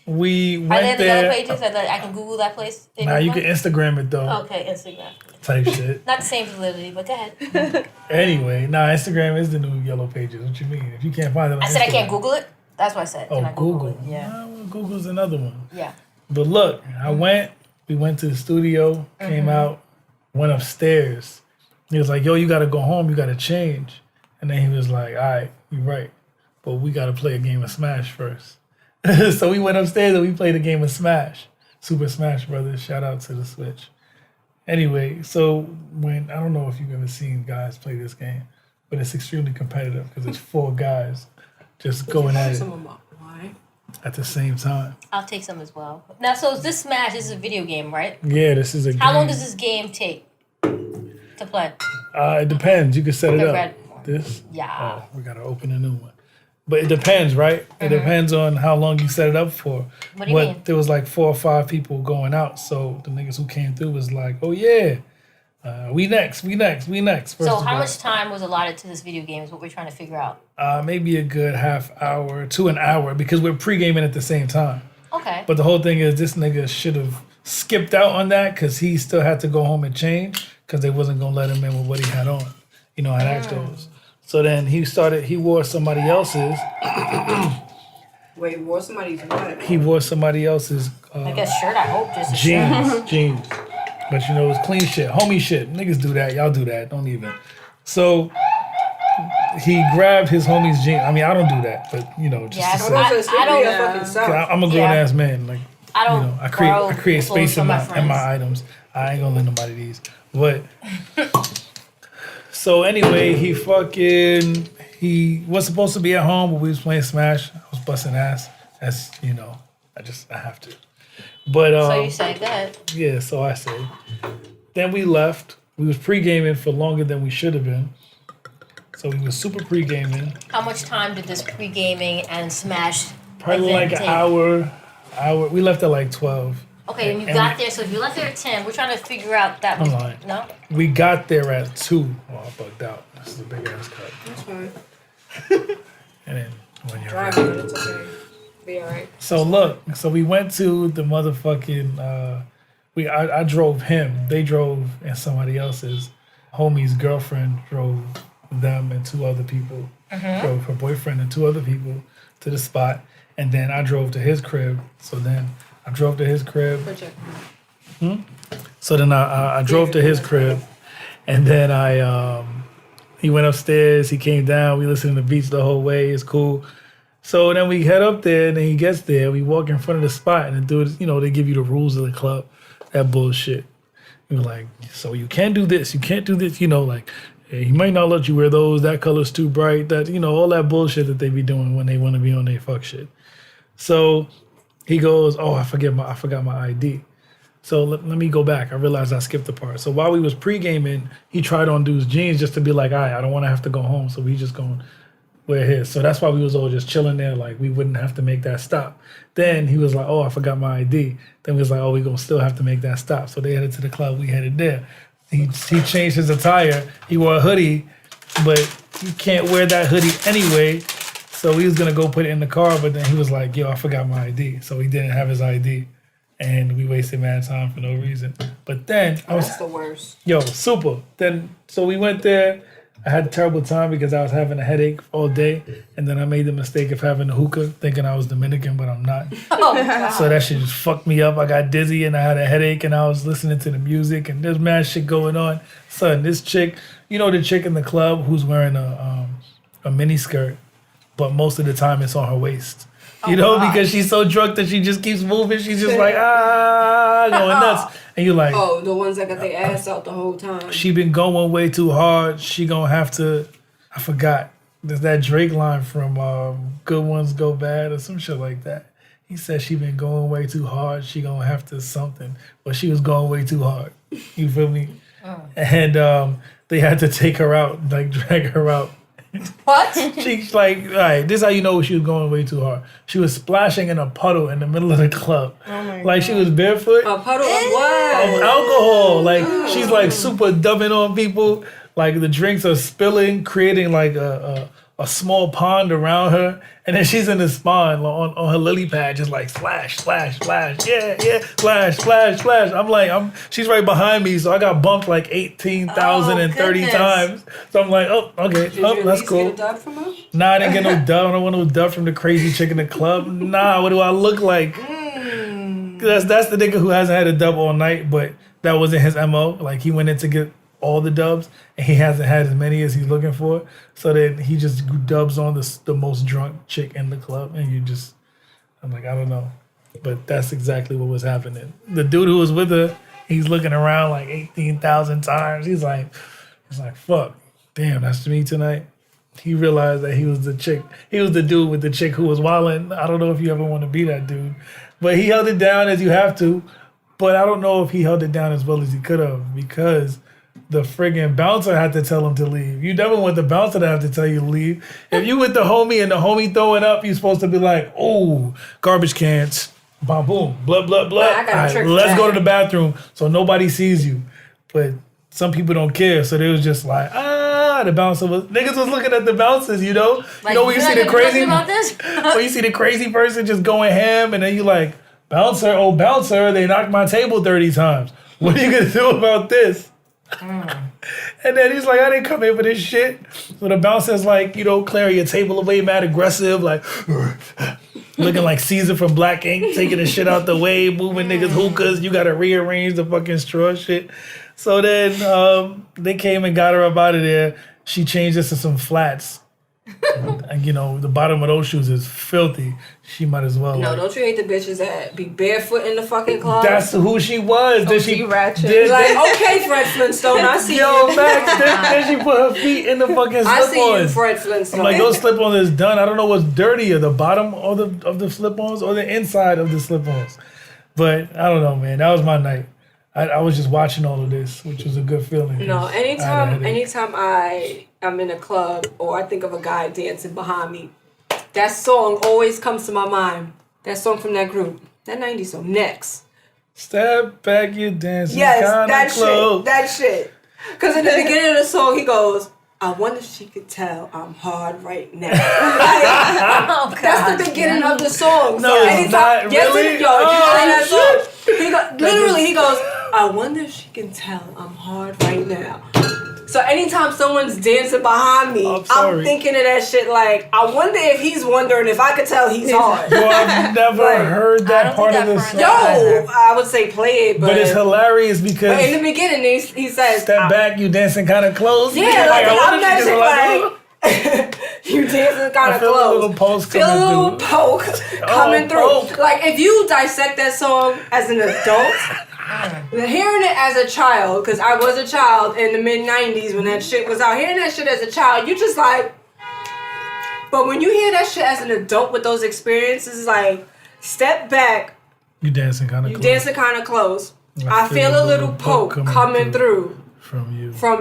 we Are there went the other there. pages that I can Google that place? Nah, you can Instagram it though. Okay, Instagram. Type shit. Not the same validity, but go ahead. Anyway, nah, Instagram is the new yellow pages. What you mean? If you can't find it on I said I can't Instagram- Google it. That's what I said. Oh, Can I Google. it? Yeah. Nah, well, Google's another one. Yeah. But look, we went to the studio, came out, went upstairs. He was like, yo, you gotta go home, you gotta change. And then he was like, all right, you're right. But we gotta play a game of Smash first. So we went upstairs and we played a game of Smash. Super Smash Brothers. Shout out to the Switch. Anyway, so I don't know if you've ever seen guys play this game, but it's extremely competitive because it's 4 guys just going at it Why? at the same time. I'll take some as well. Now, so this Smash is a video game, right? Yeah, this is a game. How long does this game take to play? It depends. You can set it The up. red one. This? Yeah. Oh, we gotta open a new one. But it depends, right? It depends on how long you set it up for. What do you mean? There was like 4 or 5 people going out, so the niggas who came through was like, "Oh yeah, we next." First So of how all. much time was allotted to this video game is what we're trying to figure out. Maybe a good half hour to an hour because we're pre-gaming at the same time. Okay. But the whole thing is, this nigga should have skipped out on that because he still had to go home and change because they wasn't gonna let him in with what he had on. You know how that goes. So then he wore somebody else's. Wait, wore somebody's what? He wore somebody else's I guess shirt, I hope. Just a shirt. jeans. But you know, it's clean shit, homie shit. Niggas do that, y'all do that. Don't even. So he grabbed his homie's jeans. I mean, I don't do that, but you know, just Yeah, to I say. don't- Also, it's I don't- your fucking self. I'm a grown ass man. Like, I you don't. know, I borrow create clothes space from in my my friends. items. I ain't gonna let nobody these. But so anyway, he was supposed to be at home, but we was playing Smash. I was busting ass. As you know, I have to. But So you say good. yeah, so I say. Then we left. We was pre-gaming for longer than we should have been. So we was super pre-gaming. How much time did this pre-gaming and Smash Probably event like an take? hour. We left at like 12. Okay, and you And got there. So if you left there at 10, we're trying to figure out that. Hold on. No. We got there at 2. Oh, I bugged out. This is a big ass cut. That's fine. And then when you're Driving, it's okay. Be alright. So look, so we went to the motherfucking. I drove him. They drove, and somebody else's homie's girlfriend drove them and 2 other people. Drove her boyfriend and 2 other people to the spot, and then I drove to his crib. So then I drove to his crib. Project. So then I drove to his crib, and then he went upstairs. He came down. We listened to the beats the whole way. It's cool. So then we head up there, and then he gets there. We walk in front of the spot, and the dude, they give you the rules of the club. That bullshit. He was like, so you can't do this. You can't do this. Like, hey, he might not let you wear those. That color's too bright. That, all that bullshit that they be doing when they want to be on their fuck shit. So he goes, oh, I forgot my ID. So let me go back. I realized I skipped the part. So while we was pre-gaming, he tried on dude's jeans just to be like, all right, I don't want to have to go home. So we just going to wear his. So that's why we was all just chilling there. Like, we wouldn't have to make that stop. Then he was like, oh, I forgot my ID. Then we was like, oh, we going to still have to make that stop. So they headed to the club. We headed there. He changed his attire. He wore a hoodie, but you can't wear that hoodie anyway. So we was going to go put it in the car. But then he was like, yo, I forgot my ID. So he didn't have his ID. And we wasted mad time for no reason. But then That's the worst. super. Then so we went there. I had a terrible time because I was having a headache all day, and then I made the mistake of having a hookah, thinking I was Dominican, but I'm not. So that shit just fucked me up. I got dizzy and I had a headache, and I was listening to the music, and there's mad shit going on. Son, this chick, the chick in the club who's wearing a mini skirt, but most of the time it's on her waist. Because she's so drunk that she just keeps moving. She's just like, going nuts. And you're like, Oh, the ones that got their ass out the whole time. she been going way too hard. She gonna have to, I forgot. There's that Drake line from Good Ones Go Bad or some shit like that. He said she been going way too hard. She gonna have to something. But she was going way too hard. You feel me? And they had to take her out, like drag her out. What? She's like, all right, this is how you know she was going way too hard. She was splashing in a puddle in the middle of the club. Like she was barefoot. A puddle of what? Of alcohol. Like she's like super dumping on people. Like the drinks are spilling, creating like a small pond around her. And then she's in the spawn on her lily pad, just like splash, splash, splash. Yeah, splash, splash, splash. I'm like, she's right behind me, so I got bumped like 18,030 goodness. times. So I'm like, oh, okay, Did you at that's least cool. get a dub from her? Nah, I didn't get no dub. I don't want no dub from the crazy chick in the club. Nah, what do I look like? That's the nigga who hasn't had a dub all night, but that wasn't his MO. Like he went in to get all the dubs, and he hasn't had as many as he's looking for. So then he just dubs on the most drunk chick in the club, and I'm like, I don't know. But that's exactly what was happening. The dude who was with her, he's looking around like 18,000 times. He's like, fuck, damn, that's me tonight. He realized that he was the chick. He was the dude with the chick who was wilding. I don't know if you ever want to be that dude. But he held it down as you have to. But I don't know if he held it down as well as he could have, because the friggin' bouncer had to tell him to leave. You never want the bouncer to have to tell you to leave. If you with the homie and the homie throwing up, you're supposed to be like, oh, garbage cans, boom, boom, blah, blah, blah. I got a All right, trick for let's go that. to the bathroom so nobody sees you. But some people don't care, so they was just like, the bouncer was, niggas was looking at the bouncers, you know? Like, you know when you see the crazy, about this? when you see the crazy person just going ham, and then you like, bouncer, they knocked my table 30 times. What are you gonna do about this? And then he's like, I didn't come here for this shit. So the bouncer's like, clearing your table away, mad aggressive, like, looking like Caesar from Black Ink, taking the shit out the way, moving niggas hookahs. You gotta rearrange the fucking straw shit. So then they came and got her up out of there. She changed us to some flats. And the bottom of those shoes is filthy. She might as well. No, don't you hate the bitches that be barefoot in the fucking club? That's who she was. Then she ratchet. did like, okay, Fred Flintstone, I see Yo, you. Max, then she put her feet in the fucking I see you, slip-ons. Fred Flintstone. I'm like, those slip-ons is done. I don't know what's dirtier, the bottom of the slip-ons or the inside of the slip-ons. But I don't know, man. That was my night. I was just watching all of this, which was a good feeling. No, 'cause I had a headache. anytime I'm in a club or I think of a guy dancing behind me, that song always comes to my mind. That song from that group, that 90s song, Next. Step back, you dancing Yes, kinda that close. shit. That shit. Because in the beginning of the song, he goes, I wonder if she could tell I'm hard right now. Oh, God. That's the beginning of the song. No, it's not. Yes, Really? it is. Yo, if you Oh, play that song, literally, he goes, I wonder if she can tell I'm hard right now. So anytime someone's dancing behind me, I'm sorry. I'm thinking of that shit like, I wonder if he's wondering if I could tell he's hard. Well, I've never Like, heard I that don't part think of the I've heard song. that. Yo, I would say play it, But it's hilarious but in because the beginning, he says, step back, you dancing kind of close. Yeah, like, I wonder I'm if not she just just like, you dancing kind I of feel a close. little pulse Feel a coming little through. poke coming through. poke. Like, if you dissect that song as an adult, hearing it as a child, because I was a child in the mid-90s when that shit was out, hearing that shit as a child, you just like, but when you hear that shit as an adult with those experiences, it's like, step back, You dancing kind of you close dancing kind of close. I feel a little poke coming through from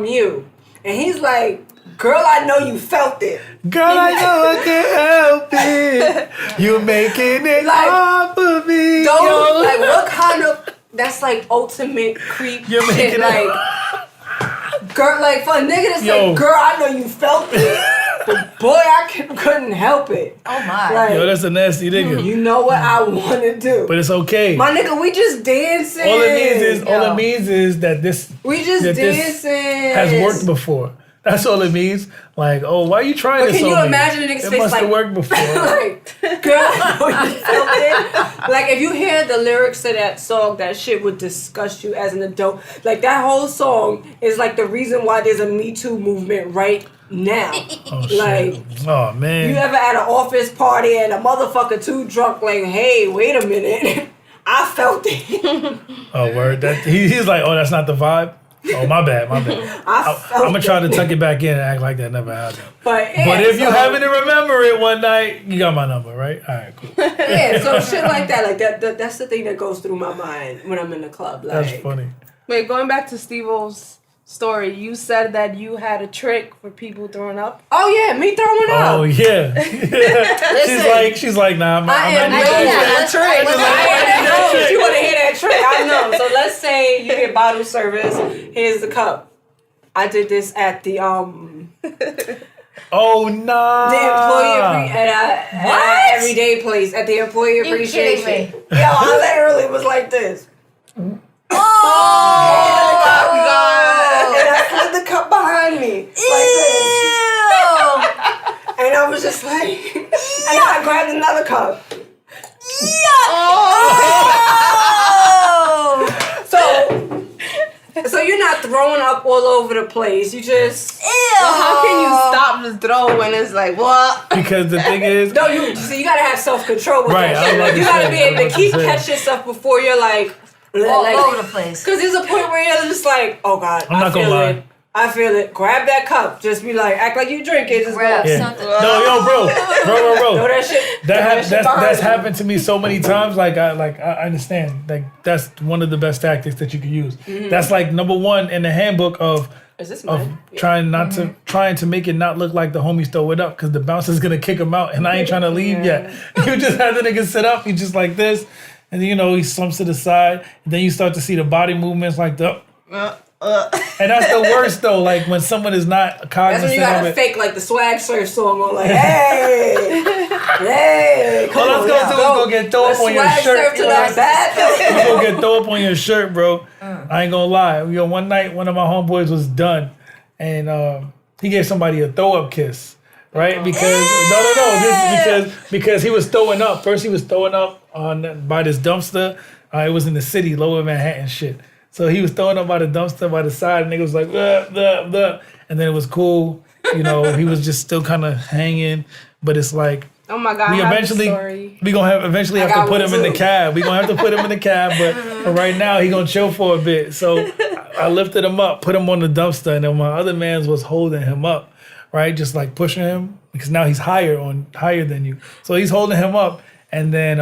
you. And he's like, girl, I know you felt it. Girl, I know I can't help it. You making it Like, hard for me. Don't, yo. like, what kind of, that's like ultimate creep You're shit. making it Like, girl, like, for a nigga to Yo. say, girl, I know you felt it. But boy, I couldn't help it. Oh, my. Like, Yo, that's a nasty nigga. you know what I want to do. But it's okay. My nigga, we just dancing. All it Yo. means is that this We just that this dancing. has worked before. That's all it means. Like, oh, why are you trying But this can you on me? imagine a nigga's It face must have like- worked before. Like, girl, I know you felt it. Like, if you hear the lyrics to that song, that shit would disgust you as an adult. Like, that whole song is like the reason why there's a Me Too movement right now. Oh, Like, shit. Oh, man. you ever at an office party and a motherfucker too drunk, like, hey, wait a minute. I felt it. Oh, word. That he's like, oh, that's not the vibe. Oh, my bad. I felt I'm gonna try to it. tuck it back in and act like that never happened. But, yeah, But if you so- happen to remember it one night, you got my number, right? All right, cool. Yeah, so shit like that. Like, that's the thing that goes through my mind when I'm in the club. Like, That's funny. Wait, going back to Steve-O's story, you said that you had a trick for people throwing up. oh, yeah, me throwing up. Oh yeah. she's like, nah, I'm I am not with doing that that. trick. Let's I hear that know. trick. You want to hear that trick? I know. So let's say you get bottle service. Here's the cup. I did this at the Oh nah. employee at What? everyday place at the employee You kidding appreciation. me? Yo, I literally was like this. Oh, my god! And I slid the cup behind me like this, Ew. and I was just like, and I grabbed another cup. Oh. So you're not throwing up all over the place. You just Ew. How can you stop the throw when it's like, what? Because the thing is, no. You gotta have self control with Right, that I was shit. about Like, to you gotta say, be I was able to about to keep say. catch yourself before you're like, All over the place. Because there's a point where you're just like, oh god, I'm not gonna feel lie. it. I feel it. Grab that cup. Just be like, act like you drink it. Just Grab go. yeah. something. No, yo, bro. Throw that shit. throw that shit That's behind you. happened to me so many times. Like I understand. Like that's one of the best tactics that you can use. That's like number one in the handbook of Is this of mine? trying to make it not look like the homies throw it up because the bouncer's gonna kick him out and I ain't trying to leave yet. You just have the nigga sit up. He just like this, and you know he slumps to the side. And then you start to see the body movements like the. And that's the worst though. Like when someone is not That's cognizant when you of gotta it. fake like the swag surf song on like, hey, hey, come All on, let's go do is go get throw Let's up on your swag shirt. surf to that bathroom. You gonna get throw up on your shirt, bro. I ain't gonna lie. Yo, one night, one of my homeboys was done, and he gave somebody a throw up kiss, right? Because this is because he was throwing up. First, he was throwing up by this dumpster. It was in the city, Lower Manhattan, shit. So he was throwing up by the dumpster by the side, and nigga was like, bleh. And then it was cool. You know, he was just still kind of hanging, but it's like. Oh my god, We I have eventually a story. we gonna eventually have got to put one him in the too. cab. We gonna have to put him in the cab, but right now he gonna chill for a bit. So I lifted him up, put him on the dumpster, and then my other man's was holding him up, right, just like pushing him because now he's higher than you. So he's holding him up, and then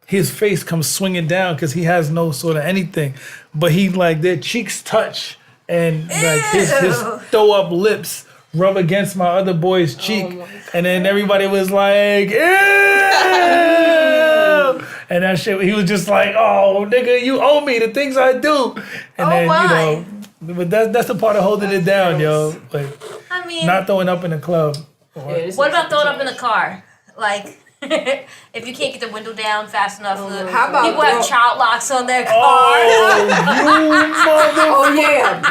his face comes swinging down because he has no sort of anything, but he like their cheeks touch and like his throw up lips rub against my other boy's cheek, and then everybody was like, ew! And that shit, he was just like, oh nigga, you owe me the things I do, and then you know, but that's the part of holding it down, yo. Like, I mean, not throwing up in the club. what about throwing up in the car? Like, if you can't get the window down fast enough, How about people have child locks on their car. Oh, you mother! Oh yeah.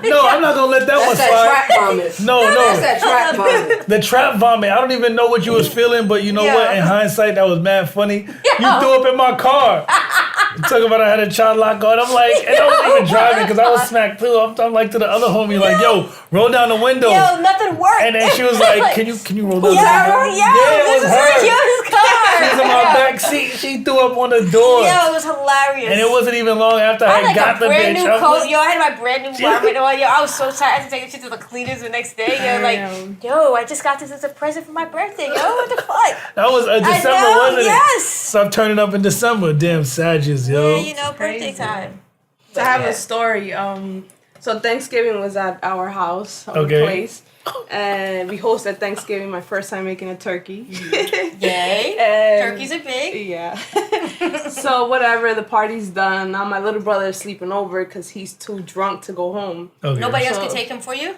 No, I'm not gonna let that one That's that slide. trap vomit. No. That's that trap vomit. The trap vomit. I don't even know what you was feeling, but you know what? In hindsight, that was mad funny. You threw up in my car. You talk about I had a child lock on. I'm like, and I wasn't even driving because I was smacked too. I'm like to the other homie, like, yo, roll down the window. Yo, nothing worked. And then she was like, can you roll down the window? Yo, it was her. Cutest car. She was in my back seat. She threw up on the door. Yo, it was hilarious. And it wasn't even long after I I, had like got a the brand bitch. new I'm coat. like, Yo, I had my brand new garment on. Yo, I was so tired. I had to take the shit to the cleaners the next day. Yo, like, yo, I just got this as a present for my birthday. Yo, what the fuck? that was December, I know, wasn't it? yes. So I'm turning up in December. Damn Sages, yo. Yeah, you know, birthday time. To have a story, so Thanksgiving was at our house, our Okay. place, and we hosted Thanksgiving. My first time making a turkey. Yay. And- Turkeys are big. Yeah. So whatever, the party's done. Now my little brother is sleeping over because he's too drunk to go home. Okay. Nobody else So- can take him for you?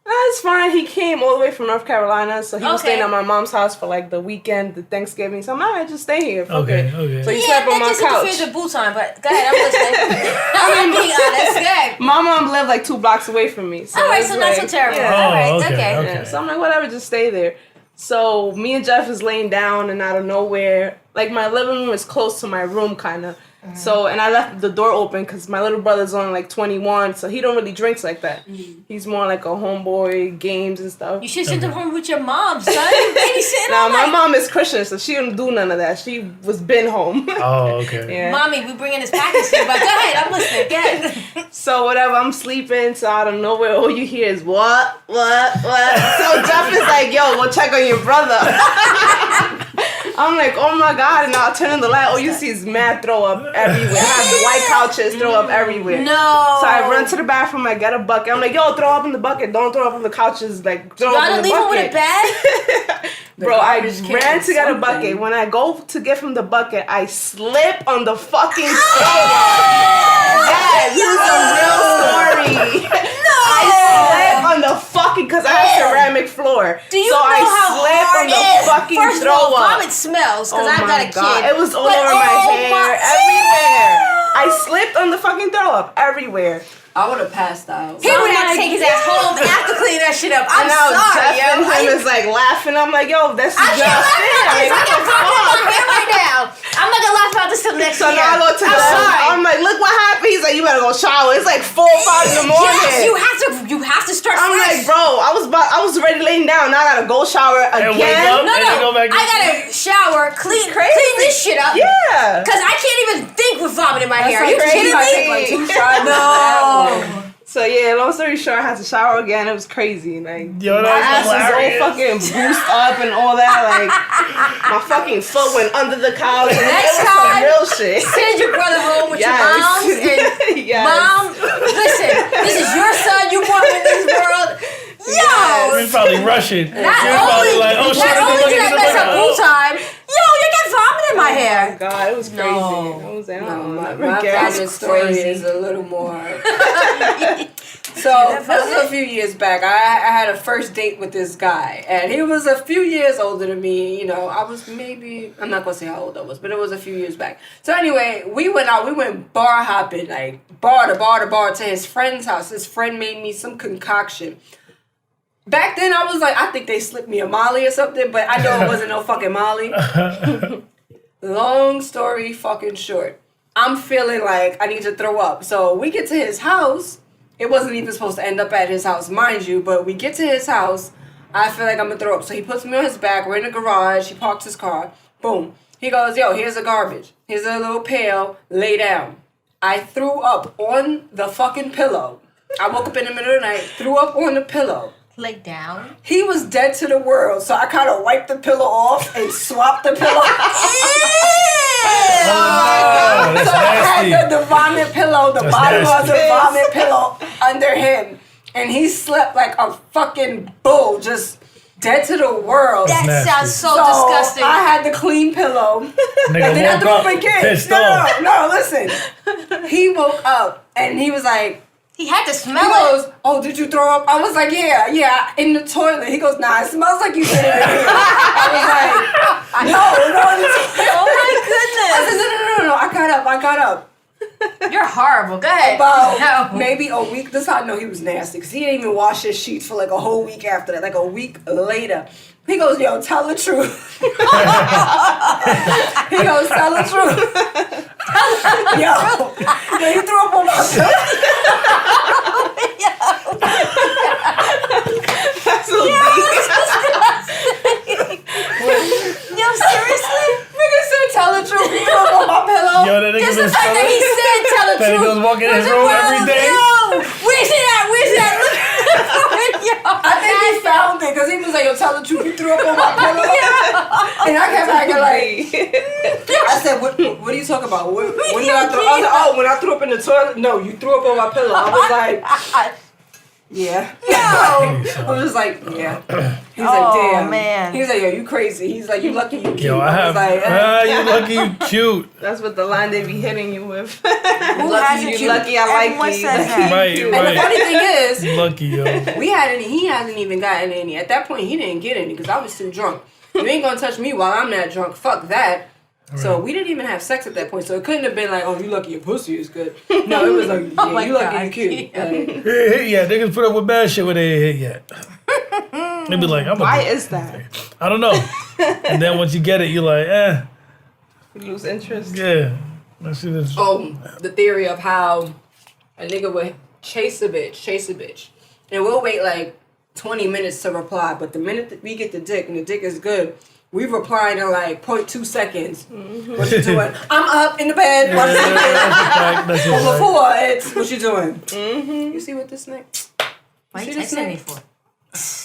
That's fine. He came all the way from North Carolina, so he was Okay. staying at my mom's house for like the weekend, the Thanksgiving. So I'm like, alright, just stay here. Fuck Okay, it. okay. So he Yeah, slept on that my just couch. interferes with boo time, but go ahead, I'm listening. I'm being honest. Good. My mom lived like 2 blocks away from me. So All right, it's so not so like- terrible. Yeah. All right, Oh, okay. okay. Yeah, so I'm like, whatever, just stay there. So me and Jeff is laying down, and out of nowhere, like my living room is close to my room, kind of. So, and I left the door open because my little brother's only like 21, so he don't really drinks like that. He's more like a homeboy, games and stuff. You should send him home with your mom, son. Babysitting Now all my night. mom is Christian, so she didn't do none of that. She was been home. Oh, okay. Yeah. Mommy, we bringing this package to you, but go ahead, I'm listening. Go ahead. So whatever, I'm sleeping, so out of nowhere, all you hear is what? So Jeff is like, yo, go check on your brother. I'm like, oh my god, and I'll turn on the light, all you see is mad throw up everywhere. I have the white couches, throw up everywhere. No. So I run to the bathroom, I get a bucket. I'm like, yo, throw up in the bucket. Don't throw up on the couches. Like, throw You up gotta in the leave him bucket. with a bag? Bro, I garbage can ran is to get a something. bucket. When I go to get from the bucket, I slip on the fucking floor. Yes, this is a real story. I slip on the fucking, because I have ceramic floor. Do you so know I how slip hard on the it is? fucking First throw of all, up. vomit smells, because Oh I've my got a God. kid. It was all But over my oh hair, my- everywhere. I slipped on the fucking throw up everywhere. I would have passed out. He would have to like, take his ass home after cleaning that shit up. I'm And now sorry, Jeff yo. and him is like laughing. I'm like, yo, this is I just can't laugh about this. I got what the vomit in fuck? my hair right now. I'm not gonna laugh about this till next So year. now I go to I'm the sorry. I'm like, look what happened. He's like, you better go shower. It's like 4 or 5 in the morning. Yes, you have to start I'm fresh. like, bro, I was already laying down. Now I gotta go shower And wake again. up. No, And then go back I to gotta shower, clean this shit up. Yeah. Cause I can't even think with vomit in my hair. Are you crazy. kidding me? Like 2 shots. No. So yeah, long story short, I had to shower again. It was crazy. Like Yo, my ass that's was all hilarious. fucking boosted up and all that. Like my fucking foot went under the couch. And Next it was time, some real shit. Send your brother home with Yes. your moms and Yes. mom. Listen, this is your son. You brought him in this world. Yo, You're probably rushing. You're not probably only, like, oh shit, not I'm only looking did I at mess up pool time, yo, you got vomit in my Oh hair. my god, it was crazy. No. I was like, No, oh, my my God, vomit it's story crazy. is a little more. So this was a few years back. I had a first date with this guy, and he was a few years older than me. You know, I was maybe, I'm not gonna say how old I was, but it was a few years back. So anyway, we went out. We went bar hopping, like bar to bar to bar to his friend's house. His friend made me some concoction. Back then, I was like, I think they slipped me a Molly or something, but I know it wasn't no fucking Molly. Long story fucking short. I'm feeling like I need to throw up. So we get to his house. It wasn't even supposed to end up at his house, mind you, but we get to his house. I feel like I'm gonna throw up. So he puts me on his back. We're in the garage. He parks his car. Boom. He goes, yo, here's the garbage. Here's a little pail. Lay down. I threw up on the fucking pillow. I woke up in the middle of the night, threw up on the pillow. Like down. He was dead to the world, so I kind of wiped the pillow off and swapped the pillow. Oh, that's So I nasty. had the vomit pillow, the That's bottom of the nasty. vomit pillow under him. And he slept like a fucking bull, just dead to the world. That nasty. sounds so So disgusting. I had the clean pillow. And then I Nigga threw up woke up again. pissed No, off. no, listen. He woke up and he was like, he had to he smell it. goes, "Oh, did you throw up?" I was like, yeah, in the toilet. He goes, "Nah, it smells like you did it in here." I was like, no, in the toilet. Oh my I goodness. said, no. I got up. You're horrible. Go ahead. About No. maybe a week. This is how I know he was nasty, because he didn't even wash his sheets for like a whole week after that. Like a week later, he goes, "Yo, tell the truth." He goes, "Tell the truth." Yo, you threw up on my pillow. That's so deep. Yo, seriously? Nigga said, "Tell the truth." You threw up on my pillow. Yo, that nigga Just the been fact that he smelling. said tell the That truth. nigga was walking in his was room wild. every day. Yo, where's it at? Where's it at? Yo, I think he found it because he was like, "Yo, tell the truth. You threw up on my pillow." And I kept acting like, I said, "What are you talking about? When did I throw?" I was like, "Oh, when I threw up in the toilet." No, you threw up on my pillow. I was like, "Yeah." I was just like, "Yeah." He was like, Oh, "Damn." man. He was like, "Yo, you crazy." He's like, "You lucky you cute." Yo, I have. was like, You lucky you cute. That's what the line they be hitting you with. Who hasn't you lucky I like Everyone you. says that. Right, And the funny right. thing is, Lucky, yo. he hasn't even gotten any. At that point, he didn't get any because I was too drunk. You ain't gonna touch me while I'm not drunk. Fuck that. So we didn't even have sex at that point. So it couldn't have been like, "Oh, you lucky your pussy is good." No, it was like, "Yeah, Oh my you lucky God. you cute." Like, Hit yet. Niggas put up with bad shit when they ain't hit yet. They be like, Why is that? I don't know. And then once you get it, you're like, You lose interest. yeah. That shit is. the theory of how a nigga would chase a bitch, and we'll wait like 20 minutes to reply. But the minute that we get the dick and the dick is good, we replying in like 0.2 seconds. What you doing? I'm up in the bed. Yeah, Watching that's a TV. fact. That's a But fact. before it's what you doing? You see what this nigga? Why you See this texting me nigga? for?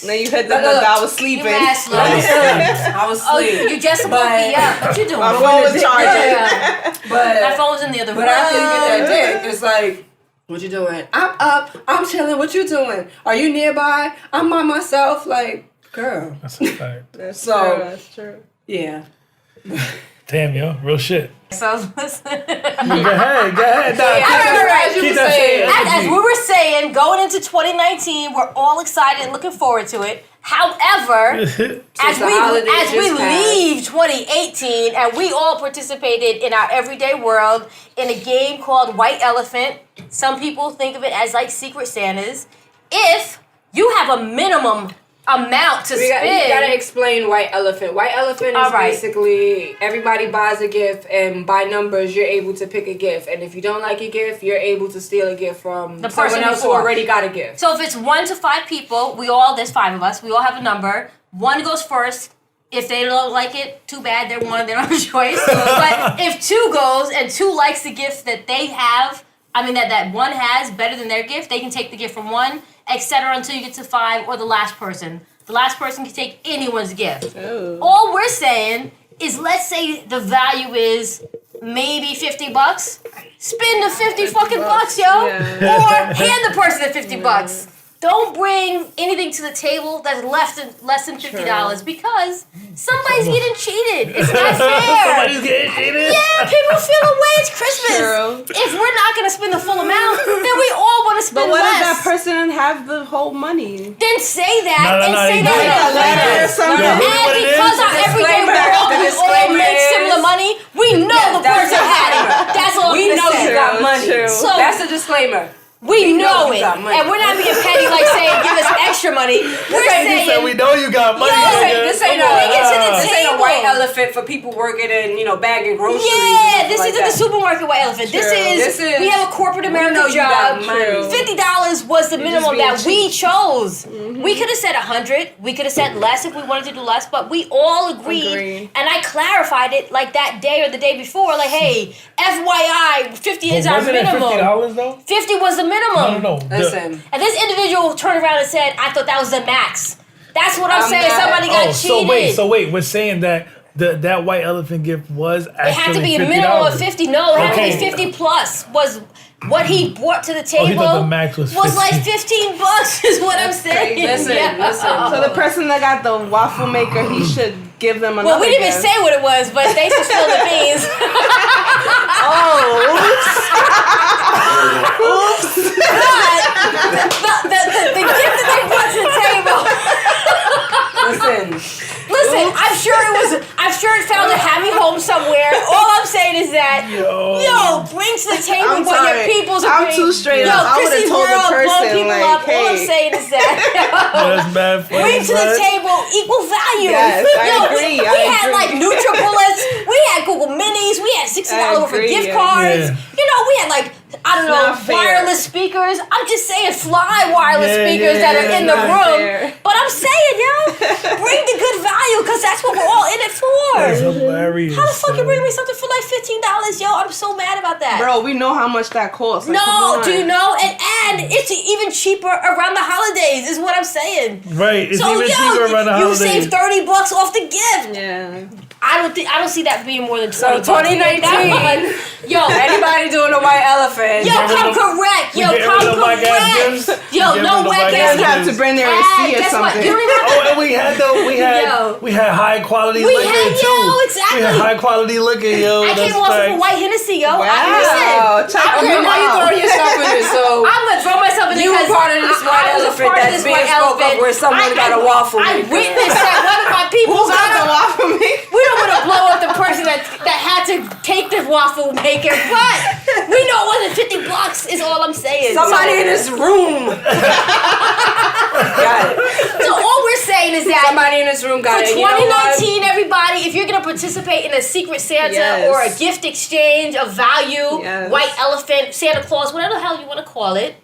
Then you hit them Look, with I was You sleeping. mad slow. I was Oh, asleep. you just woke me up. What you doing? My But phone when was the dick- charging. Yeah. But My phone was in the other room. But after you get that dick, it's like, what you doing? I'm up. I'm chilling. What you doing? Are you nearby? I'm by myself. Like, girl. That's a fact. That's So- true. That's true. Yeah. Damn, yo. Real shit. So I was listening. Go ahead. Go ahead. Nah, As you keep were that saying. shit. As we were saying, going into 2019, we're all excited and looking forward to it. However, as the holidays we just passed. leave 2018 and we all participated in our everyday world in a game called White Elephant. Some people think of it as like Secret Santas. If you have a minimum amount to You spend, gotta explain White Elephant. White Elephant is All right. basically everybody buys a gift, and by numbers, you're able to pick a gift. And if you don't like a gift, you're able to steal a gift from The person someone else who before. already got a gift. so if it's 1 to 5 people, there's 5 of us, we all have a number. 1 goes first. If they don't like it, too bad, they're 1, they don't have a choice. But if 2 goes and 2 likes the gift that they have, that 1 has better than their gift, they can take the gift from 1, etc. until you get to 5 or the last person. The last person can take anyone's gift. Ooh. All we're saying is, let's say the value is maybe $50. Spend the 50 fucking bucks, yo. Yeah. Or hand the person the 50 bucks. Don't bring anything to the table that's less than $50 because somebody's getting cheated. It's not fair. Somebody's getting cheated. Yeah, people feel away. It's Christmas. True. If we're not gonna spend the full amount, then we all want to But spend what less. if that person didn't have the whole money? Then say that No, and say you that. did. in a letter. Or something. Yo, really And what it because is? our everyday Disclaimer. world, The we all disclaimer make is- similar money, we know the that's person had it. That's all We I'm know gonna you say. got money. True. So That's a disclaimer. we know you it. got money. And we're not being petty like saying give us extra money. We're You said we saying know you got money. Yo, nigga. This ain't Come on. Bring it to the this ain't a table. white elephant for people working in, bagging groceries. yeah, and this stuff isn't like the supermarket white elephant. This True. is, This is- we have a corporate America know you got job, money. $50 was the minimum being that we cheap. chose. We could have said 100. We could have said less if we wanted to do less, but we all agreed. Agreed. And I clarified it like that day or the day before. Like, hey, FYI, 50 is our Wasn't it minimum. $50 though? 50 was the minimum. No. Listen. And this individual turned around and said, I thought that was the max. That's what I'm saying. mad. Somebody got cheated. So wait, we're saying that that white elephant gift was actually It had to be a $50. minimum of 50. No, it had to Okay. be 50 plus was what he brought to the table. he thought the max was like 50. $15 is what I'm saying. Listen, listen. So the person that got the waffle maker, he should give them another. Well, we didn't even gift. say what it was, but they should spill the beans. But the gift that they brought to the table. Listen, I'm sure it found a happy home somewhere. All I'm saying is that, bring to the table I'm what your sorry. people's I'm agree. too straight Yo, up. I would've Chrissy told the World, blow person, people like, up. All I'm hey. saying is that That's bad funny, bring to the son. table equal value. Yes, I agree, We I had agree. like NutriBullets, we had Google Minis, we had $60 worth of agree, gift yeah. cards. Yeah. You know, we had like, I don't know, not fair. wireless speakers. I'm just saying fly wireless Yeah, speakers yeah, that are yeah, in the not room. fair. But I'm saying, bring the good value because that's what we're all in it That's for. hilarious. How the fuck you son. bring me something for like $15? Yo, I'm so mad about that. Bro, we know how much that costs. Like, come No, on. do you know? And it's even cheaper around the holidays, is what I'm saying. Right, it's So even cheaper around the you holidays. save $30 off the gift. Yeah. I don't see that being more than 20. So 2019. Yo, Anybody doing a white elephant? yo, come correct. Yo, We get come rid of the whack-ass correct. gifts. Yo, We get no rid of the whack whack-ass ass You have to bring their receipt or guess what? something. You don't even Oh, and we had high quality We liquor had- too. yo, exactly. We had high quality liquor, yo. I came off of a white Hennessy, yo. Wow. Listen, Check I'm Okay, them now you out. throwing yourself in it. So I'm gonna throw myself in it you were because part of this white I was a elephant part of that's this being white spoke of elephant. where someone got a waffle I maker. witnessed that one of my people. Who got the waffle maker? We don't want to blow up the person that had to take the waffle maker, but we know it wasn't $50. Is all I'm saying. somebody in this room got it. So all we're saying is that. Somebody in this room got For it. And you know what? 2019, everybody, if you're gonna participate in a Secret Santa Yes. or a gift exchange of value, Yes. white elephant, Santa Claus, whatever the hell you want to call it,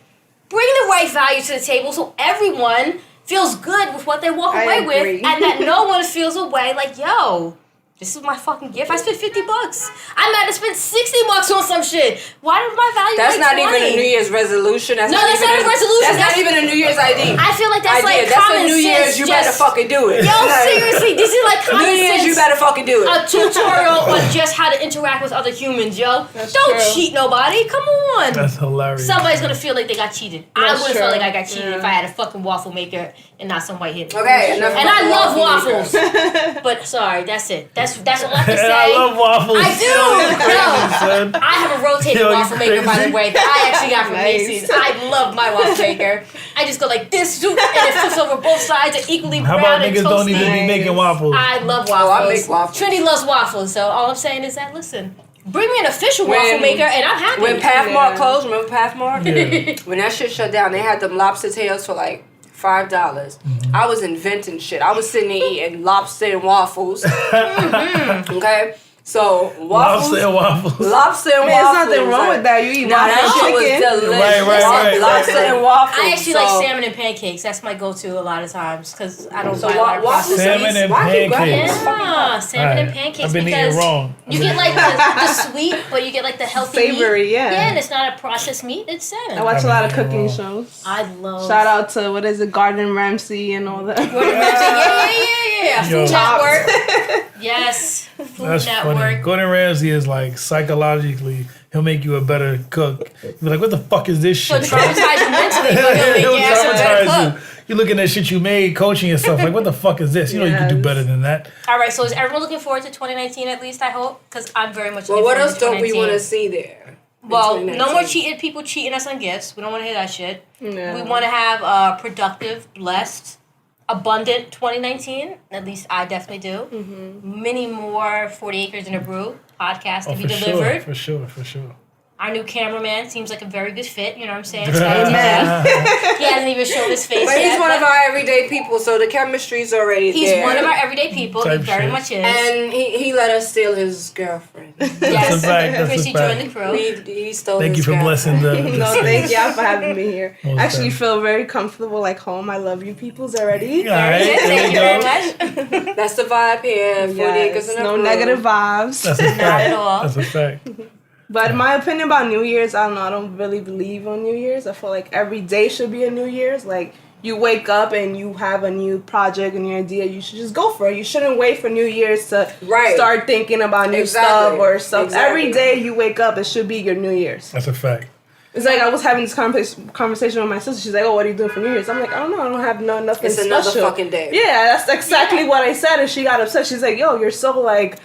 bring the right value to the table so everyone feels good with what they walk I away agree. with, and that no one feels away like, yo, this is my fucking gift. I spent $50. I might have spent $60 on some shit. Why did my value? That's like not even 20? a New Year's resolution. That's No, that's not a resolution. That's not even a New Year's ID. I feel like that's like That's common a New sense. Year's. You better just- fucking do it. Yo, seriously, this is like common New Year's, sense. you better fucking do it. A tutorial on just how to interact with other humans, yo. That's Don't true. cheat nobody. Come on. That's hilarious. Somebody's gonna feel like they got cheated. I That's would have felt true. like I got cheated Yeah. if I had a fucking waffle maker and not some white hit. Okay, enough And about I the love waffle waffles. But sorry, that's it. That's all I can say. And I love waffles. I do. Yo, crazy, son. I have a rotating Yo, you waffle maker, by crazy? the way, that I actually got from Nice. Macy's. I love my waffle maker. I just go like this, zoop, and it flips over both sides, and equally How brown about and niggas don't even toasty. be making waffles? I love waffles. Oh, I make waffles. Trinity loves waffles, so all I'm saying is that listen, bring me an official waffle When- maker, and I'm happy. When Pathmark Yeah. closed, remember Pathmark? Yeah. When that shit shut down, they had them lobster tails for like $5. I was inventing shit. I was sitting there eating lobster and waffles. Okay? So waffles. Lobster and waffles. Lobster and I mean, there's waffles. nothing wrong with that. You eat Nah, waffle that shit was chicken. delicious. Right. Lobster and waffles. I actually so, like salmon and pancakes. That's my go-to a lot of times because I don't So buy a lot of waffles processed Salmon meats. and Why keep grabbing pancakes. this fucking Yeah, salmon and Alright, pancakes I've been because eating wrong. you get like the sweet, but you get like the healthy Savory, meat. yeah. Yeah, and it's not a processed meat. It's salmon. I watch a lot of I've been cooking eating shows. I love. Shout out to, what is it, Gordon Ramsay and all that. Yeah. Yo. Food Network. Yes. Food That's Network. funny. Gordon Ramsay is like psychologically, he'll make you a better cook. You'll be like, what the fuck is this So shit? traumatize you mentally, but he'll make He'll your ass a better traumatize cook. you. You're looking at shit you made, coaching yourself. Like, what the fuck is this? You know you can do Yes. better than that. All right, so is everyone looking forward to 2019 at least, I hope? Because I'm very much Well, looking what forward else to don't we 2019. want to see there? in Well, no 2019? more cheating people cheating us on gifts. We don't want to hear that shit. Yeah. We want to have a productive, blessed, abundant 2019. At least I definitely do. Many more 40 Acres in a Brew podcasts to Oh, be for delivered. sure. For sure. Our new cameraman seems like a very good fit. You know what I'm saying? It's he hasn't even shown his face But yet. he's one of our everyday people, so the chemistry's already He's there. one of our everyday people. He Type very shit. much is. And he let us steal his girlfriend. That's a Yes, fact. That's Chrissy a fact. joined the crew. He stole Thank you his for blessing girlfriend. the No, space. thank y'all for having me here. Most Actually, definitely. feel very comfortable, like home. I love you peoples already. All right, Thank there you we very go. much. That's the vibe here. 40 acres Yes, in a no room. negative vibes. That's a fact. Not at all. That's a fact. But my opinion about New Year's, I don't know. I don't really believe on New Year's. I feel like every day should be a New Year's. Like you wake up and you have a new project, a new idea. You should just go for it. You shouldn't wait for New Year's to Right. start thinking about new Exactly. stuff or stuff. Exactly. Every day you wake up, it should be your New Year's. That's a fact. It's like I was having this conversation with my sister. She's like, "Oh, what are you doing for New Year's?" I'm like, "I don't know. I don't have nothing It's special." another fucking day. Yeah, that's exactly what I said, and she got upset. She's like, "Yo, you're so like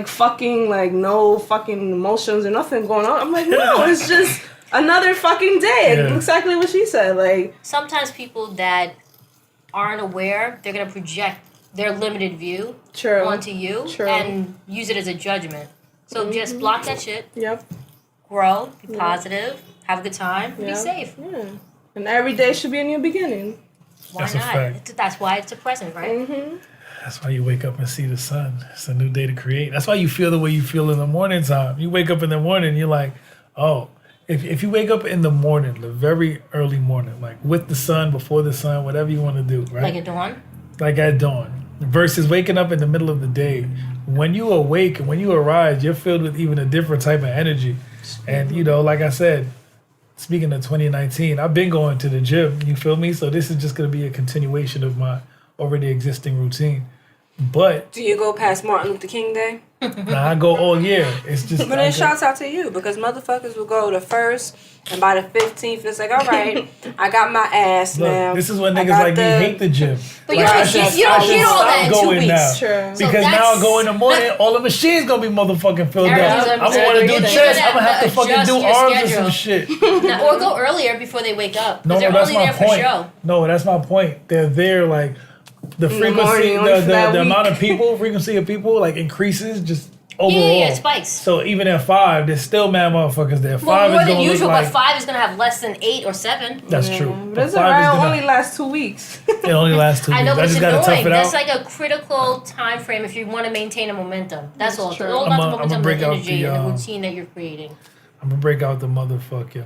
fucking like no fucking emotions or nothing going on." I'm like, "No, it's just another fucking day." Yeah. Exactly what she said. Like, Sometimes people that aren't aware, they're gonna project their limited view true. onto you True. and use it as a judgment. So just block that shit. Yep. Grow. Be positive. Have a good time. Be Yeah. safe. Yeah. And every day should be a new beginning. Why That's a not? fact. That's why it's a present, right? Mm-hmm. That's why you wake up and see the sun. It's a new day to create. That's why you feel the way you feel in the morning time. You wake up in the morning, you're like, oh, if you wake up in the morning, the very early morning, like with the sun, before the sun, whatever you want to do, right? Like at dawn. Like at dawn, versus waking up in the middle of the day. When you awake and when you arise, you're filled with even a different type of energy. And, you know, like I said, speaking of 2019, I've been going to the gym, you feel me? So this is just going to be a continuation of my already existing routine. But Do you go past Martin Luther King Day? now I go all year. It's just But then shouts out to you because motherfuckers will go the 1st and by the 15th it's like, all right, I got my ass now. look, this is when I niggas got like me hate the gym. But you Like, don't I should- get- you don't I should get all stop that in 2 going weeks. now. True. So Because now that's- I go in the morning, all the machines gonna be motherfucking filled Everybody's up. gonna I'm be gonna want to do together. chest. You're I'm gonna gonna have to fucking adjust do your arms schedule. or some shit. Now, or go earlier before they wake up. No, Because they're that's only my there for point. show. No, that's my point. They're there like the frequency, morning, only for that the week. amount of people, frequency of people like increases just overall. Yeah, it spikes. So even at 5, there's still mad motherfuckers there. Well, 5 more is than gonna usual, look like but 5 is going to have less than 8 or 7. that's true. But But it's 5 is around gonna only last 2 weeks. it only lasts 2 I weeks. know, I but it's just gotta tough annoying. it That's out. like a critical time frame if you want to maintain a momentum. That's all. It's true. all I'ma- about the I'ma momentum, break the out energy, the, and the um, routine that you're creating. I'm gonna break out the motherfucking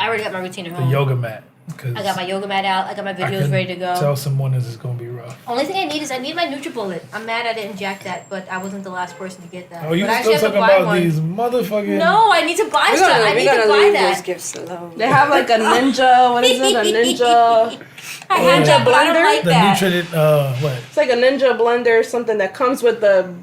I already got my routine at the home. yoga mat because I got my yoga mat out. I got my I videos can ready to go. tell some mornings it's gonna be rough. Only thing I need is I need my NutriBullet. I'm mad I didn't jack that, but I wasn't the last person to get that. Oh, you but I still actually have talking to buy about one. these motherfucking? No, I need to buy We're stuff. I gonna, need we're to gonna buy leave that. those gifts alone. They have like a ninja. What is it? A ninja. I had that, but I don't blender? like The that. Nutrient, what? It's like a ninja blender, something that comes with the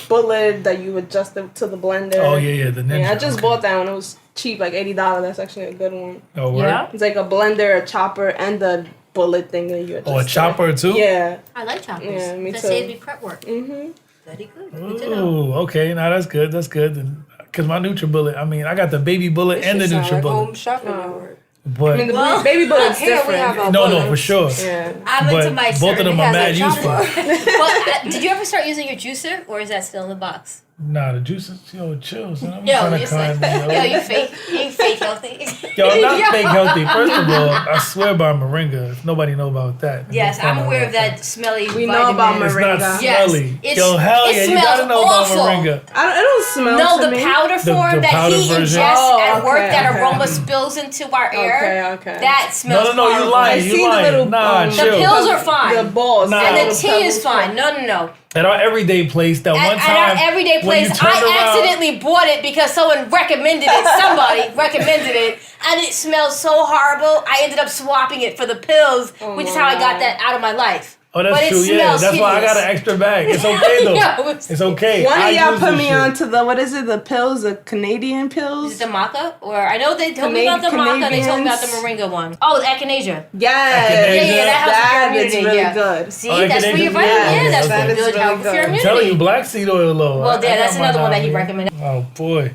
bullet that you adjust it to the blender. Oh yeah, the ninja. Yeah, I just okay. bought that one. It was cheap, like $80. That's actually a good one. Oh, word? Yeah, It's like a blender, a chopper, and the bullet thing that you adjust. Oh, a to. chopper too? Yeah. I like choppers. Yeah, me that too. saves me prep work. Mhm. Very good. Good to know. Ooh, okay. Now that's good. That's good. Because my NutriBullet, I mean, I got the baby bullet This and the shit sound like home NutriBullet. shopping network. But I mean, the Well, baby bullet's Here we have different. our no, for sure. Yeah. I'm But into my both of them certain- are has a mad useful. chopper. Well, did you ever start using your juicer, or is that still in the box? Nah, the juices, yo, chill, son. I'm Yo, trying you to kind yo, yo. you fake healthy. Yo, I'm not Yo. fake healthy. First of all, I swear by Moringa. If nobody know about that. Yes, don't I'm know aware of about that smelly. We know about vitamin. It's Moringa. not Yes, smelly. it's- Yo, hell it yeah, you smells gotta know awful. about Moringa. It don't smell No, to the me. powder form the that powder he version? ingests Oh, at work, okay, that okay. aroma spills into our air. Okay. That smells No, you horrible. lying. I You see the lying. little, Nah, the chill. pills are fine. The balls. Nah. And little the tea is pebbles. fine. No. At our everyday place, that one At time. our everyday when you place, turned I around- accidentally bought it because someone recommended it. Somebody recommended it, and it smelled so horrible. I ended up swapping it for the pills, which is how I got that out of my life. Oh, that's But it true. Yeah, smells that's why I got hideous. an extra bag. It's okay though. No, It's okay. One I of y'all use put this me shit. on to the, what is it, the pills, the Canadian Is pills? it the maca? Or I know they told me about the maca. They told me about the moringa one. Oh, the echinacea. Yes. Echinacea? Yeah, that helps with That your is immunity. really yeah. good. See, Oh, that's for your echinacea? vitamin. Yeah, Yeah, that's okay. really That is good. really Help for your good. I'm telling you, immunity. black seed oil low. Well, yeah, that's got another one that he mine. recommended. Oh boy.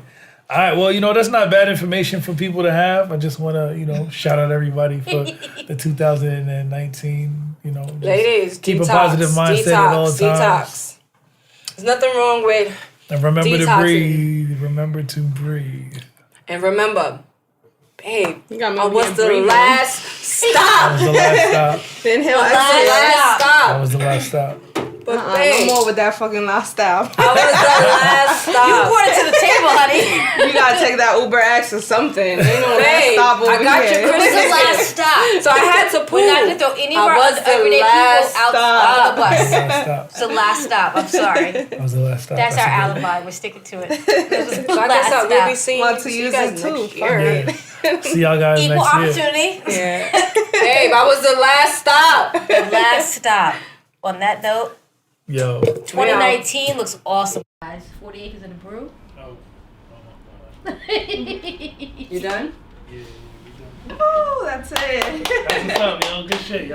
All right, well, that's not bad information for people to have. I just want to, shout out everybody for the 2019, just Ladies, keep detox, a positive mindset at all times. Detox. There's nothing wrong with And remember to Detoxing. breathe. Remember to breathe. And remember, babe, You got me I over was here the breathing. last That was stop. the last stop. Inhale, That's the exhale. last That stop. was the last stop. But No babe, more with that fucking last stop. I was the last stop. You brought it to the table, honey. You gotta take that Uber X or something. Ain't no last Babe, stop over I got here. your It was the Christmas last gift. stop. So I had to pull. We're not gonna throw any of I our was other the everyday last people out stop. on the bus. Last stop. It's the last stop. I'm sorry. That was the last stop. That's a our good- alibi. We're sticking to it. It was the So I guess last I'll really stop. see Want to you use guys it too. next year. Yeah. See y'all guys Equal next year. opportunity. Yeah. Babe, I was the last stop. The last stop. On that note, Yo. 2019 looks awesome. Guys, 40 acres in the brew. You done? Oh, that's it. That's what's up, yo. Good shit, yo.